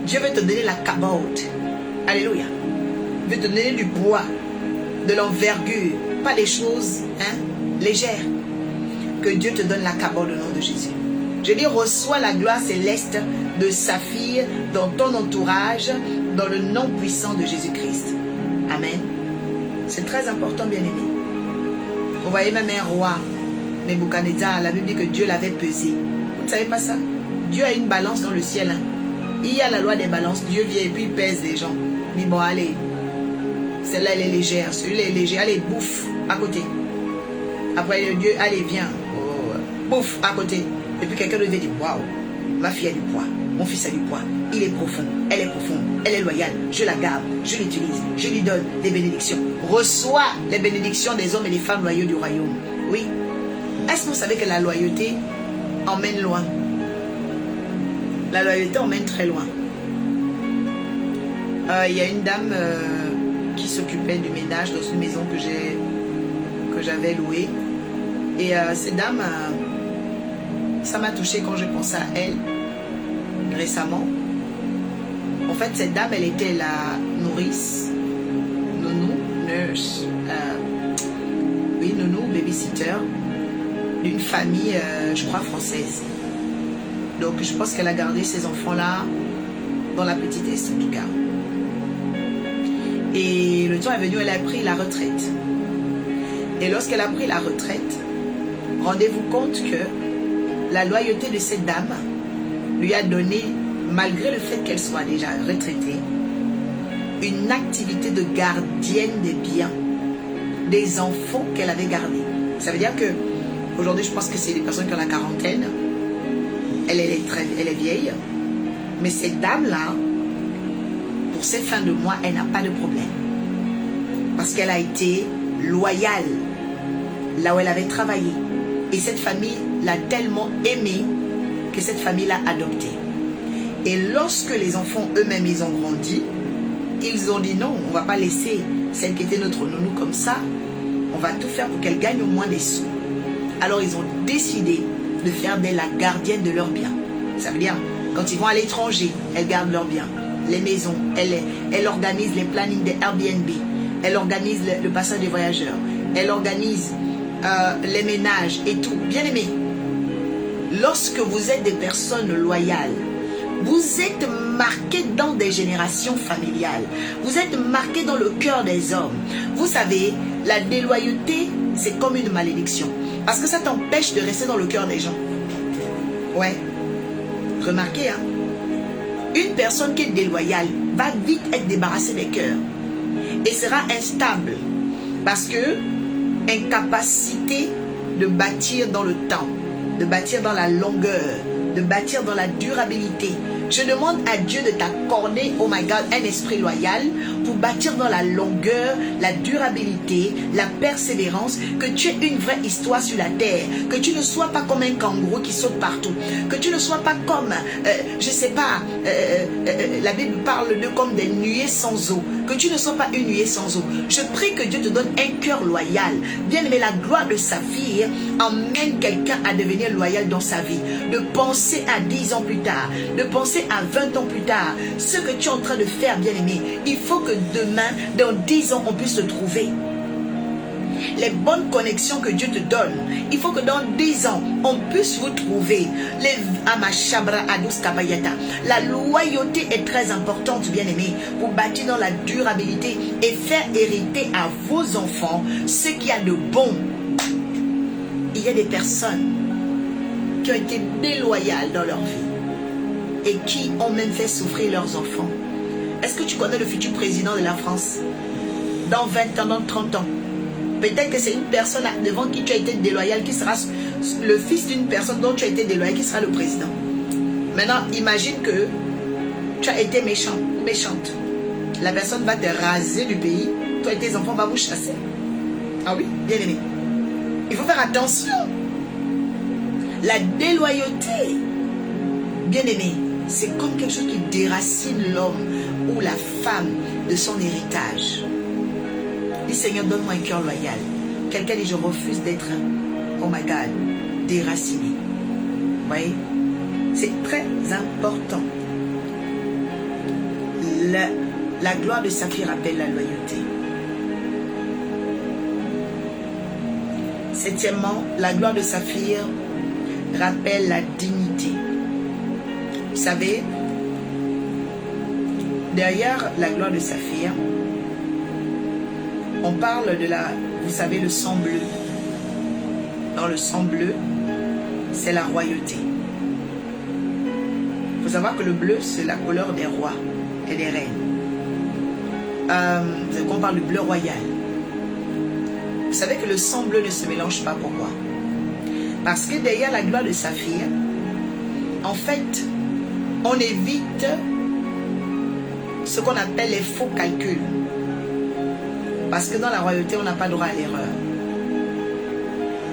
Dieu veut te donner la kabote. Alléluia. Il veut te donner du poids, de l'envergure, pas des choses légères. Que Dieu te donne la kabote au nom de Jésus. Je dis, reçois la gloire céleste de saphir dans ton entourage, dans le nom puissant de Jésus-Christ. Amen. C'est très important, bien aimé. Vous voyez même un roi, Nebuchadnezzar, la Bible dit que Dieu l'avait pesé. Vous ne savez pas ça? Dieu a une balance dans le ciel. Il y a la loi des balances. Dieu vient et puis il pèse les gens. Il dit, bon, allez, celle-là, elle est légère. Celui-là est léger. Allez, bouffe, à côté. Après, Dieu, allez, viens. Oh, bouffe, à côté. Et puis quelqu'un devait dire, waouh, ma fille a du poids. Mon fils a du poids. Il est profond. Elle est profonde. Elle est loyale. Je la garde. Je l'utilise. Je lui donne des bénédictions. Reçois les bénédictions des hommes et des femmes loyaux du royaume. Oui. Est-ce que vous savez que la loyauté emmène loin? La loyauté emmène très loin. Il y a une dame qui s'occupait du ménage dans une maison que j'avais louée. Et cette dame, ça m'a touchée quand je pensais à elle récemment. En fait, cette dame, elle était la nourrice, nounou, nurse, nounou, babysitter d'une famille, je crois, française. Donc, je pense qu'elle a gardé ces enfants-là dans la petitesse, en tout cas. Et le temps est venu, elle a pris la retraite. Et lorsqu'elle a pris la retraite, rendez-vous compte que la loyauté de cette dame lui a donné, malgré le fait qu'elle soit déjà retraitée, une activité de gardienne des biens des enfants qu'elle avait gardés. Ça veut dire que aujourd'hui, je pense que c'est des personnes qui ont la quarantaine. Elle est vieille. Mais cette dame-là, pour ces fins de mois, elle n'a pas de problème. Parce qu'elle a été loyale là où elle avait travaillé. Et cette famille l'a tellement aimée que cette famille l'a adoptée. Et lorsque les enfants eux-mêmes, ils ont grandi, ils ont dit non, on ne va pas laisser celle qui était notre nounou comme ça. On va tout faire pour qu'elle gagne au moins des sous. Alors ils ont décidé de faire d'elle la gardienne de leurs biens. Ça veut dire, quand ils vont à l'étranger, elle garde leurs biens. Les maisons, elle organise les plannings des Airbnb. Elle organise le passage des voyageurs. Elle organise les ménages et tout. Bien aimé, lorsque vous êtes des personnes loyales, vous êtes marqués dans des générations familiales. Vous êtes marqués dans le cœur des hommes. Vous savez, la déloyauté, c'est comme une malédiction. Parce que ça t'empêche de rester dans le cœur des gens. Ouais. Remarquez, hein. Une personne qui est déloyale va vite être débarrassée des cœurs. Et sera instable. Parce que incapacité de bâtir dans le temps. de bâtir dans la longueur, de bâtir dans la durabilité. Je demande à Dieu de t'accorder, oh my God, un esprit loyal pour bâtir dans la longueur, la durabilité, la persévérance, que tu aies une vraie histoire sur la terre, que tu ne sois pas comme un kangourou qui saute partout, que tu ne sois pas comme, je sais pas, la Bible parle d'eux comme des nuées sans eau, que tu ne sois pas une nuée sans eau. Je prie que Dieu te donne un cœur loyal. Bien aimé, la gloire de Saphir emmène quelqu'un à devenir loyal dans sa vie, de penser à 10 ans plus tard, de penser à 20 ans plus tard, ce que tu es en train de faire, bien aimé. Il faut que demain, dans 10 ans, on puisse te trouver. Les bonnes connexions que Dieu te donne, il faut que dans 10 ans, on puisse vous trouver. La loyauté est très importante, bien aimé, pour bâtir dans la durabilité et faire hériter à vos enfants ce qu'il y a de bon. Il y a des personnes qui ont été déloyales dans leur vie et qui ont même fait souffrir leurs enfants. Est-ce que tu connais le futur président de la France? Dans 20 ans, dans 30 ans. Peut-être que c'est une personne devant qui tu as été déloyal, qui sera le fils d'une personne dont tu as été déloyal, qui sera le président. Maintenant, imagine que tu as été méchant, méchante. La personne va te raser du pays, toi et tes enfants vont vous chasser. Ah oui, bien aimé. Il faut faire attention. La déloyauté, bien aimé, c'est comme quelque chose qui déracine l'homme ou la femme de son héritage. Dis Seigneur, donne-moi un cœur loyal. Quelqu'un dit, je refuse d'être, oh my God, déraciné. Vous voyez? C'est très important. La gloire de Saphir appelle la loyauté. Septièmement, la gloire de Saphir rappelle la dignité. Vous savez, derrière la gloire de Saphir, on parle de la, vous savez, le sang bleu. Dans le sang bleu, c'est la royauté. Il faut savoir que le bleu, c'est la couleur des rois et des reines. On parle du bleu royal. Vous savez que le sang bleu ne se mélange pas. Pourquoi? Parce que derrière la gloire de Saphir, en fait, on évite ce qu'on appelle les faux calculs. Parce que dans la royauté, on n'a pas le droit à l'erreur.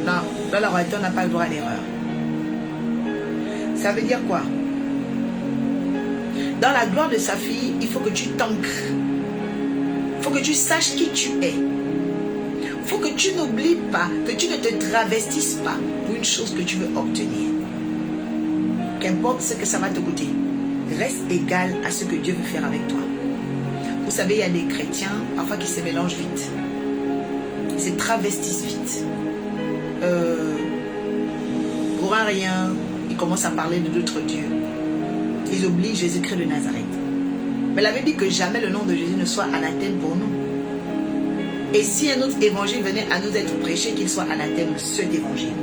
Non, dans la royauté, on n'a pas le droit à l'erreur. Ça veut dire quoi? Dans la gloire de Saphir, il faut que tu t'ancres. Il faut que tu saches qui tu es. Il faut que tu n'oublies pas, que tu ne te travestisses pas pour une chose que tu veux obtenir. Qu'importe ce que ça va te coûter, reste égal à ce que Dieu veut faire avec toi. Vous savez, il y a des chrétiens parfois qui se mélangent vite. Ils se travestissent vite. Pour un rien, ils commencent à parler de d'autres dieux. Ils oublient Jésus-Christ de Nazareth. Mais la Bible dit que jamais le nom de Jésus ne soit anathème pour nous. Et si un autre évangile venait à nous être prêché, qu'il soit anathème cet évangile.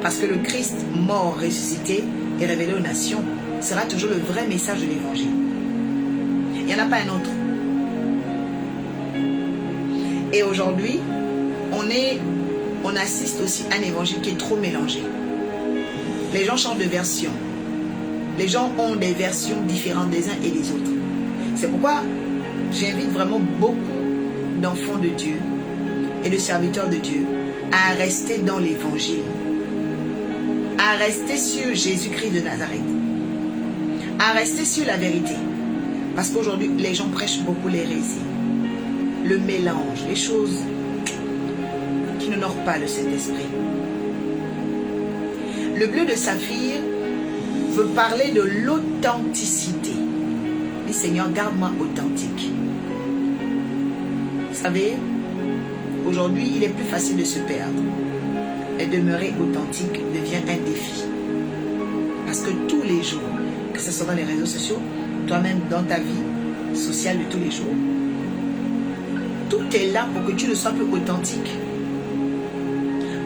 Parce que le Christ mort, ressuscité et révélé aux nations sera toujours le vrai message de l'évangile. Il n'y en a pas un autre. Et aujourd'hui, on assiste aussi à un évangile qui est trop mélangé. Les gens changent de version. Les gens ont des versions différentes des uns et des autres. C'est pourquoi j'invite vraiment beaucoup d'enfants de Dieu et de serviteurs de Dieu à rester dans l'évangile, à rester sur Jésus-Christ de Nazareth, à rester sur la vérité. Parce qu'aujourd'hui, les gens prêchent beaucoup l'hérésie, le mélange, les choses qui n'honorent pas le Saint-Esprit. Le bleu de Saphir veut parler de l'authenticité. Dis Seigneur, garde-moi authentique. Vous savez, aujourd'hui, il est plus facile de se perdre. Et demeurer authentique devient un défi. Parce que tous les jours, que ce soit dans les réseaux sociaux, toi-même dans ta vie sociale de tous les jours, tout est là pour que tu ne sois plus authentique.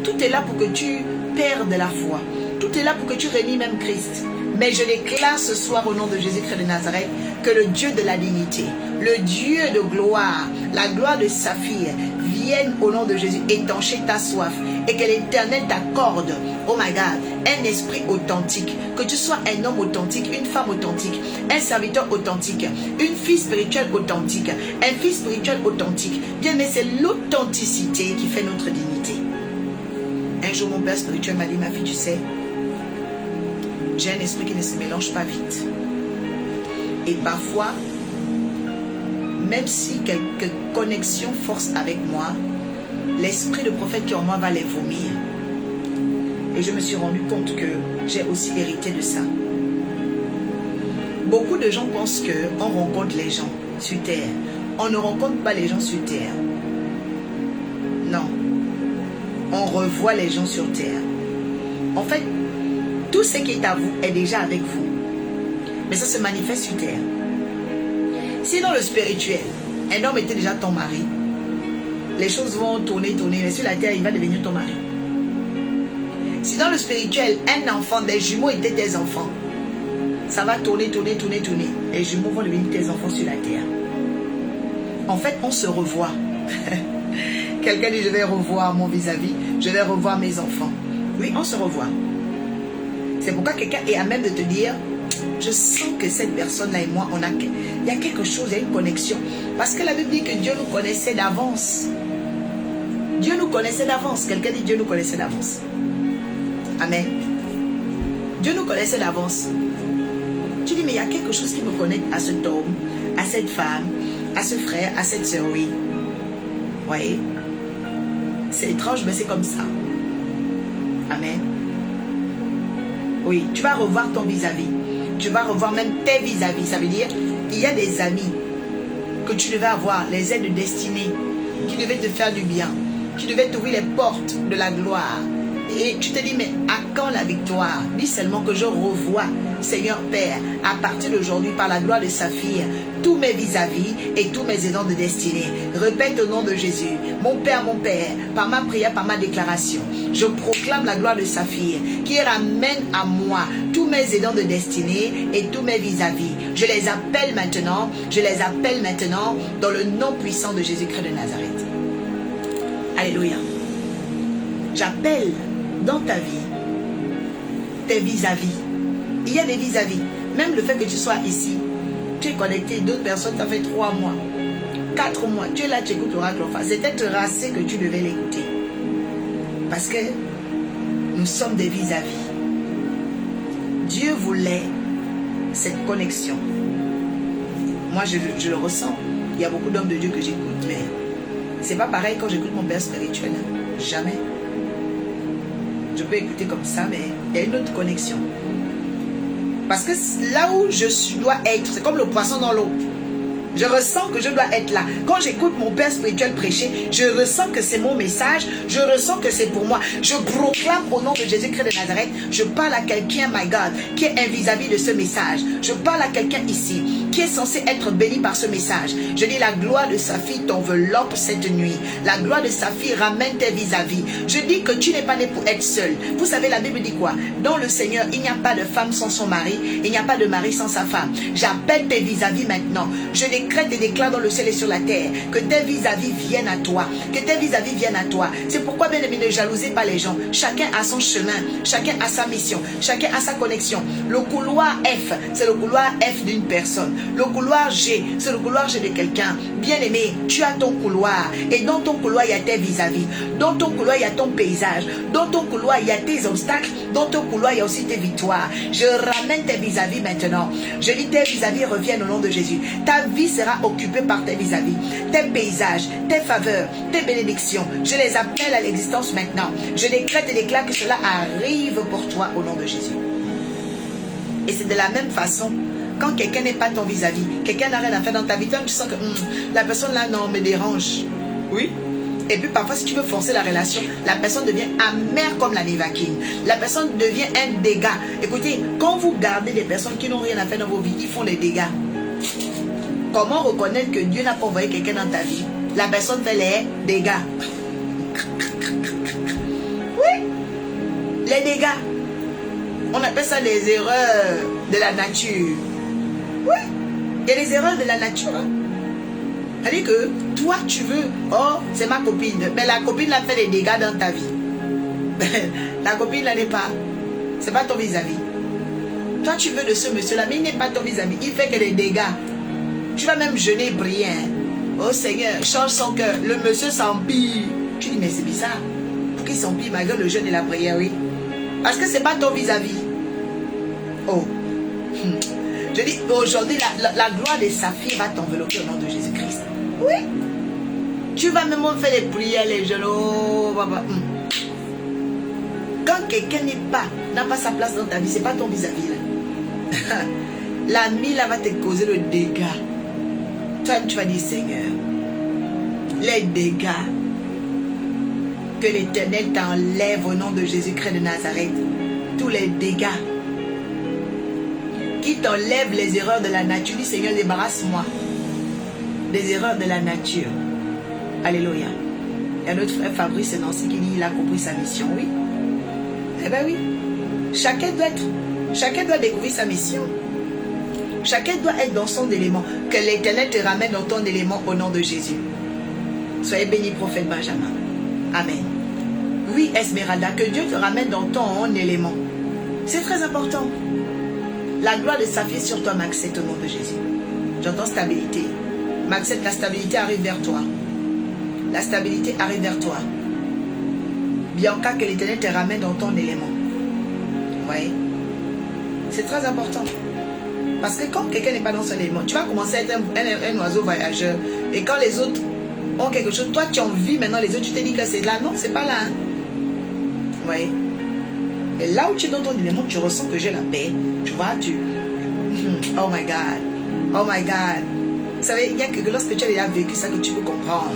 Tout est là pour que tu perdes la foi. Tout est là pour que tu renies même Christ. Mais je déclare ce soir au nom de Jésus-Christ de Nazareth que le Dieu de la dignité, le Dieu de gloire, la gloire de Saphir vienne au nom de Jésus étancher ta soif et que l'Éternel t'accorde, oh my God, un esprit authentique, que tu sois un homme authentique, une femme authentique, un serviteur authentique, une fille spirituelle authentique, un fils spirituel authentique. Bien, mais c'est l'authenticité qui fait notre dignité. Un jour, mon père spirituel m'a dit, ma fille, tu sais, j'ai un esprit qui ne se mélange pas vite. Et parfois, même si quelques connexions forcent avec moi, l'esprit de prophète qui est en moi va les vomir. Et je me suis rendu compte que j'ai aussi hérité de ça. Beaucoup de gens pensent qu'on rencontre les gens sur terre. On ne rencontre pas les gens sur terre. Non. On revoit les gens sur terre. En fait, tout ce qui est à vous est déjà avec vous. Mais ça se manifeste sur terre. Si dans le spirituel, un homme était déjà ton mari, les choses vont tourner, mais sur la terre, il va devenir ton mari. Si dans le spirituel, un enfant, des jumeaux étaient tes enfants, ça va tourner. Les jumeaux vont devenir tes enfants sur la terre. En fait, on se revoit. Quelqu'un dit, je vais revoir mon vis-à-vis, je vais revoir mes enfants. Oui, on se revoit. C'est pourquoi quelqu'un est à même de te dire, je sens que cette personne-là et moi, il y a quelque chose, il y a une connexion. Parce que la Bible dit que Dieu nous connaissait d'avance. Dieu nous connaissait d'avance. Quelqu'un dit, Dieu nous connaissait d'avance. Amen. Dieu nous connaissait d'avance. Tu dis, mais il y a quelque chose qui me connecte à cet homme, à cette femme, à ce frère, à cette sœur, oui. Vous voyez? C'est étrange, mais c'est comme ça. Amen. Oui, tu vas revoir ton vis-à-vis. Tu vas revoir même tes vis-à-vis. Ça veut dire, il y a des amis que tu devais avoir, les aides de destinée, qui devaient te faire du bien, qui devaient t'ouvrir les portes de la gloire. Et tu te dis, mais à quand la victoire? Dis seulement que je revois, Seigneur Père, à partir d'aujourd'hui, par la gloire de Saphir, tous mes vis-à-vis et tous mes aidants de destinée. Répète au nom de Jésus, mon Père, par ma prière, par ma déclaration, je proclame la gloire de Saphir, qui ramène à moi tous mes aidants de destinée et tous mes vis-à-vis. Je les appelle maintenant dans le nom puissant de Jésus-Christ de Nazareth. Alléluia. J'appelle dans ta vie tes vis-à-vis. Il y a des vis-à-vis. Même le fait que tu sois ici, tu es connecté, d'autres personnes, ça fait 3 mois, 4 mois, tu es là, tu écoutes l'oracle en face. C'est peut-être assez que tu devais l'écouter. Parce que nous sommes des vis-à-vis. Dieu voulait cette connexion. Moi, je le ressens. Il y a beaucoup d'hommes de Dieu que j'écoute, mais c'est pas pareil quand j'écoute mon père spirituel. Jamais. Je peux écouter comme ça, mais il y a une autre connexion. Parce que là où je dois être, c'est comme le poisson dans l'eau. Je ressens que je dois être là. Quand j'écoute mon père spirituel prêcher, je ressens que c'est mon message. Je ressens que c'est pour moi. Je proclame au nom de Jésus-Christ de Nazareth. Je parle à quelqu'un, my God, qui est un vis-à-vis de ce message. Je parle à quelqu'un ici, qui est censé être béni par ce message. Je dis, la gloire de sa fille t'enveloppe cette nuit. La gloire de sa fille ramène tes vis-à-vis. Je dis que tu n'es pas né pour être seul. Vous savez, la Bible dit quoi? Dans le Seigneur, il n'y a pas de femme sans son mari. Il n'y a pas de mari sans sa femme. J'appelle tes vis-à-vis maintenant. Je décrète et déclare dans le ciel et sur la terre que tes vis-à-vis viennent à toi. Que tes vis-à-vis viennent à toi. C'est pourquoi, bien aimé, ne jalousez pas les gens. Chacun a son chemin. Chacun a sa mission. Chacun a sa connexion. Le couloir F, c'est le couloir F d'une personne. Le couloir G, c'est le couloir G de quelqu'un. Bien aimé, tu as ton couloir. Et dans ton couloir, il y a tes vis-à-vis. Dans ton couloir, il y a ton paysage. Dans ton couloir, il y a tes obstacles. Dans ton couloir, il y a aussi tes victoires. Je ramène tes vis-à-vis maintenant. Je dis, tes vis-à-vis reviennent au nom de Jésus. Ta vie sera occupée par tes vis-à-vis. Tes paysages, tes faveurs, tes bénédictions. Je les appelle à l'existence maintenant. Je décrète et déclare que cela arrive pour toi au nom de Jésus. Et c'est de la même façon, quand quelqu'un n'est pas ton vis-à-vis, quelqu'un n'a rien à faire dans ta vie, tu sens que la personne là, non, me dérange. Oui. Et puis parfois, si tu veux forcer la relation, la personne devient amère comme la névakine. La personne devient un dégât. Écoutez, quand vous gardez des personnes qui n'ont rien à faire dans vos vies, ils font des dégâts. Comment reconnaître que Dieu n'a pas envoyé quelqu'un dans ta vie? La personne fait les dégâts. Oui, les dégâts. On appelle ça les erreurs de la nature. Oui, il y a les erreurs de la nature. C'est-à-dire que toi, tu veux, oh, c'est ma copine. Mais la copine a fait des dégâts dans ta vie. La copine, là n'est pas. C'est pas ton vis-à-vis. Toi, tu veux de ce monsieur-là, mais il n'est pas ton vis-à-vis. Il fait que des dégâts. Tu vas même jeûner et prier. Hein. Oh Seigneur, change son cœur. Le monsieur s'empire. Tu dis, mais c'est bizarre. Pour qu'il s'empire malgré le jeûne et la prière, oui. Parce que c'est pas ton vis-à-vis. Oh. Je dis, aujourd'hui, la gloire de sa fille va t'envelopper au nom de Jésus-Christ. Oui. Tu vas même faire les prières, les jeûnes. Oh, quand quelqu'un n'a pas sa place dans ta vie, c'est pas ton vis-à-vis. L'ami là va te causer le dégât. Toi, tu vas dire, Seigneur, les dégâts que l'Éternel t'enlève au nom de Jésus-Christ de Nazareth, tous les dégâts qui t'enlèvent les erreurs de la nature. Dis, Seigneur, débarrasse-moi des erreurs de la nature. Alléluia. Il y a notre frère Fabrice Nancy qui dit, il a compris sa mission, oui. Eh bien oui. Chacun doit découvrir sa mission. Chacun doit être dans son élément. Que l'Éternel te ramène dans ton élément au nom de Jésus. Soyez béni, prophète Benjamin. Amen. Oui, Esmeralda, que Dieu te ramène dans ton élément. C'est très important. La gloire de sa fille sur toi, Maxette, au nom de Jésus. J'entends stabilité. Maxette, la stabilité arrive vers toi. La stabilité arrive vers toi. Bianca, que l'Éternel te ramène dans ton élément. Oui. C'est très important. Parce que quand quelqu'un n'est pas dans son élément, tu vas commencer à être un oiseau voyageur. Et quand les autres ont quelque chose, toi tu envies maintenant les autres, tu te dis que c'est là. Non, c'est pas là. Hein. Oui. Et là où tu es dans ton élément, tu ressens que j'ai la paix. Tu vois, oh my God. Oh my God. Vous savez, il y a que lorsque tu as déjà vécu ça que tu peux comprendre.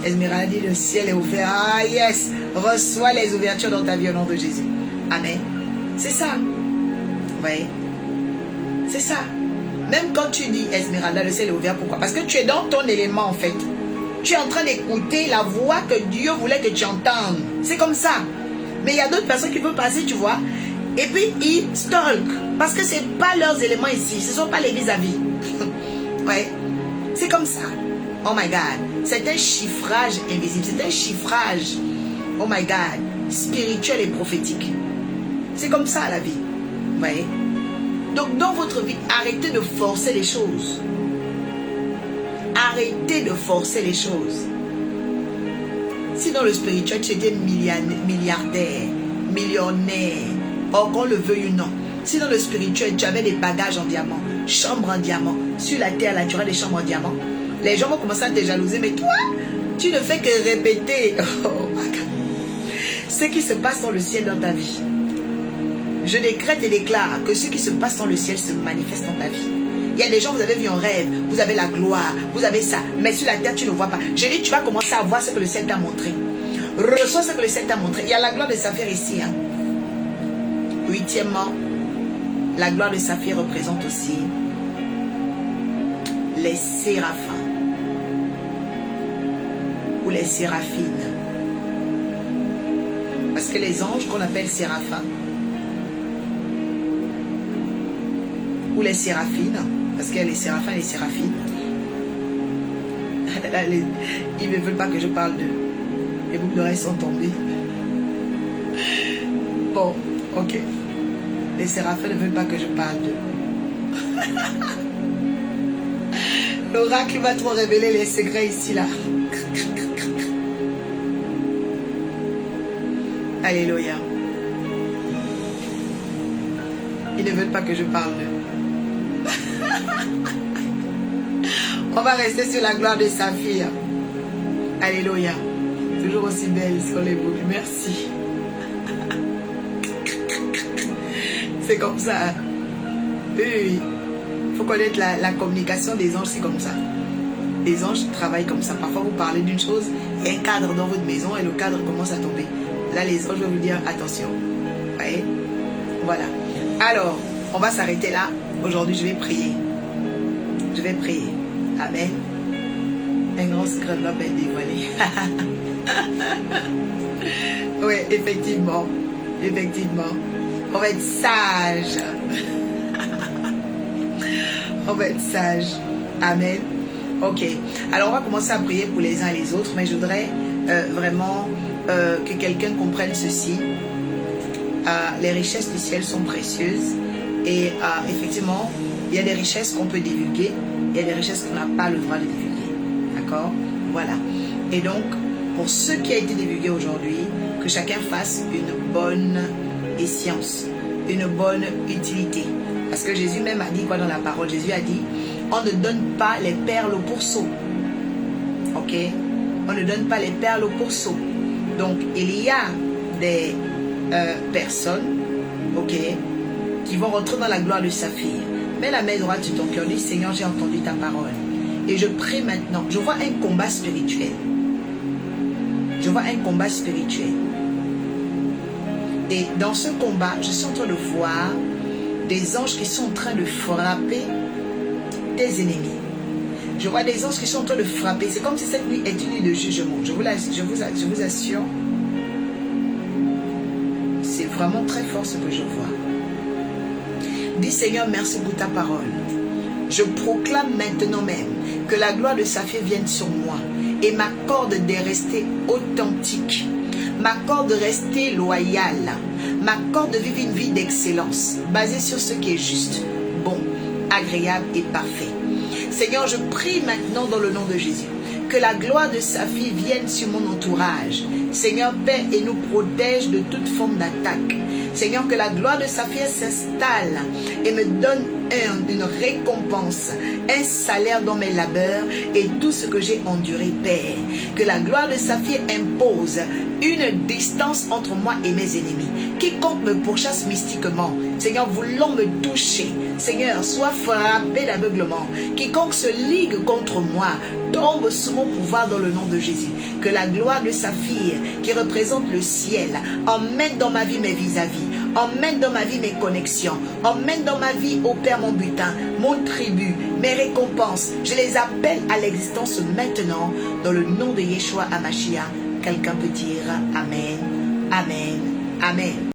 Esmeralda dit, le ciel est ouvert. Ah yes. Reçois les ouvertures dans ta vie au nom de Jésus. Amen. C'est ça. Oui. C'est ça. Même quand tu dis Esmeralda, le ciel est ouvert, pourquoi? Parce que tu es dans ton élément en fait. Tu es en train d'écouter la voix que Dieu voulait que tu entendes. C'est comme ça. Mais il y a d'autres personnes qui peuvent passer, tu vois. Et puis ils stalkent. Parce que ce n'est pas leurs éléments ici. Ce ne sont pas les vis-à-vis. Ouais. C'est comme ça. Oh my God. C'est un chiffrage invisible. C'est un chiffrage. Oh my God. Spirituel et prophétique. C'est comme ça la vie. Vous voyez? Donc dans votre vie, arrêtez de forcer les choses. Arrêtez de forcer les choses. Si dans le spirituel, tu étais milliardaire, millionnaire, or qu'on le veuille ou non. Si dans le spirituel, tu avais des bagages en diamant, chambres en diamant, sur la terre, là, tu auras des chambres en diamant. Les gens vont commencer à te jalouser, mais toi, tu ne fais que répéter ce qui se passe dans le ciel dans ta vie. Je décrète et déclare que ce qui se passe dans le ciel se manifeste dans ta vie. Il y a des gens, vous avez vu en rêve, vous avez la gloire, vous avez ça, mais sur la terre, tu ne vois pas. Je dis, tu vas commencer à voir ce que le ciel t'a montré. Reçois ce que le ciel t'a montré. Il y a la gloire de Saphir ici. Hein. Huitièmement, la gloire de Saphir représente aussi les séraphins ou les séraphines. Parce que les anges qu'on appelle séraphins ou les séraphines, parce qu'il y a les séraphins et les séraphines, ils ne veulent pas que je parle d'eux. Les boucles d'oreilles sont tombées. Bon, ok. Les séraphins ne veulent pas que je parle d'eux. L'oracle va trop révéler les secrets ici, là. Alléluia. Ils ne veulent pas que je parle d'eux. On va rester sur la gloire de Saphir. Alléluia. Toujours aussi belle sur les boucles. Merci. C'est comme ça. Oui. Il faut connaître la communication des anges, c'est comme ça. Les anges travaillent comme ça. Parfois, vous parlez d'une chose, il y a un cadre dans votre maison et le cadre commence à tomber. Là, les anges vont vous dire attention. Vous voyez? Voilà. Alors, on va s'arrêter là. Aujourd'hui, je vais prier. Je vais prier. Amen. Un grand secret va être dévoilé. Oui, effectivement. Effectivement. On va être sage. On va être sage. Amen. Ok. Alors, on va commencer à prier pour les uns et les autres, mais je voudrais vraiment que quelqu'un comprenne ceci. Les richesses du ciel sont précieuses et effectivement, il y a des richesses qu'on peut divulguer, il y a des richesses qu'on n'a pas le droit de divulguer. D'accord? Voilà. Et donc, pour ce qui a été divulgué aujourd'hui, que chacun fasse une bonne science, une bonne utilité. Parce que Jésus même a dit quoi dans la parole? Jésus a dit, on ne donne pas les perles au pourceau. Ok? On ne donne pas les perles au pourceau. Donc, il y a des personnes, ok, qui vont rentrer dans la gloire de Saphir. Mets la main droite sur ton cœur, dis Seigneur, j'ai entendu ta parole. Et je prie maintenant, je vois un combat spirituel. Je vois un combat spirituel. Et dans ce combat, je suis en train de voir des anges qui sont en train de frapper tes ennemis. Je vois des anges qui sont en train de frapper. C'est comme si cette nuit est une nuit de jugement. Je vous assure. C'est vraiment très fort ce que je vois. Dis Seigneur, merci pour ta parole. Je proclame maintenant même que la gloire de Saphir vienne sur moi et m'accorde de rester authentique, m'accorde de rester loyal, m'accorde de vivre une vie d'excellence basée sur ce qui est juste, bon, agréable et parfait. Seigneur, je prie maintenant dans le nom de Jésus que la gloire de Saphir vienne sur mon entourage. Seigneur, paix et nous protège de toute forme d'attaque. Seigneur, que la gloire de Saphir s'installe et me donne une récompense, un salaire dans mes labeurs et tout ce que j'ai enduré, Père. Que la gloire de Saphir impose une distance entre moi et mes ennemis. Quiconque me pourchasse mystiquement, Seigneur, voulant me toucher, Seigneur, soit frappé d'aveuglement. Quiconque se ligue contre moi, tombe sous mon pouvoir dans le nom de Jésus. Que la gloire de Saphir, qui représente le ciel, emmène dans ma vie mes vis-à-vis, emmène dans ma vie mes connexions, emmène dans ma vie, ô Père, mon butin, mon tribut, mes récompenses. Je les appelle à l'existence maintenant, dans le nom de Yeshua HaMashiach. Quelqu'un peut dire Amen, Amen, Amen.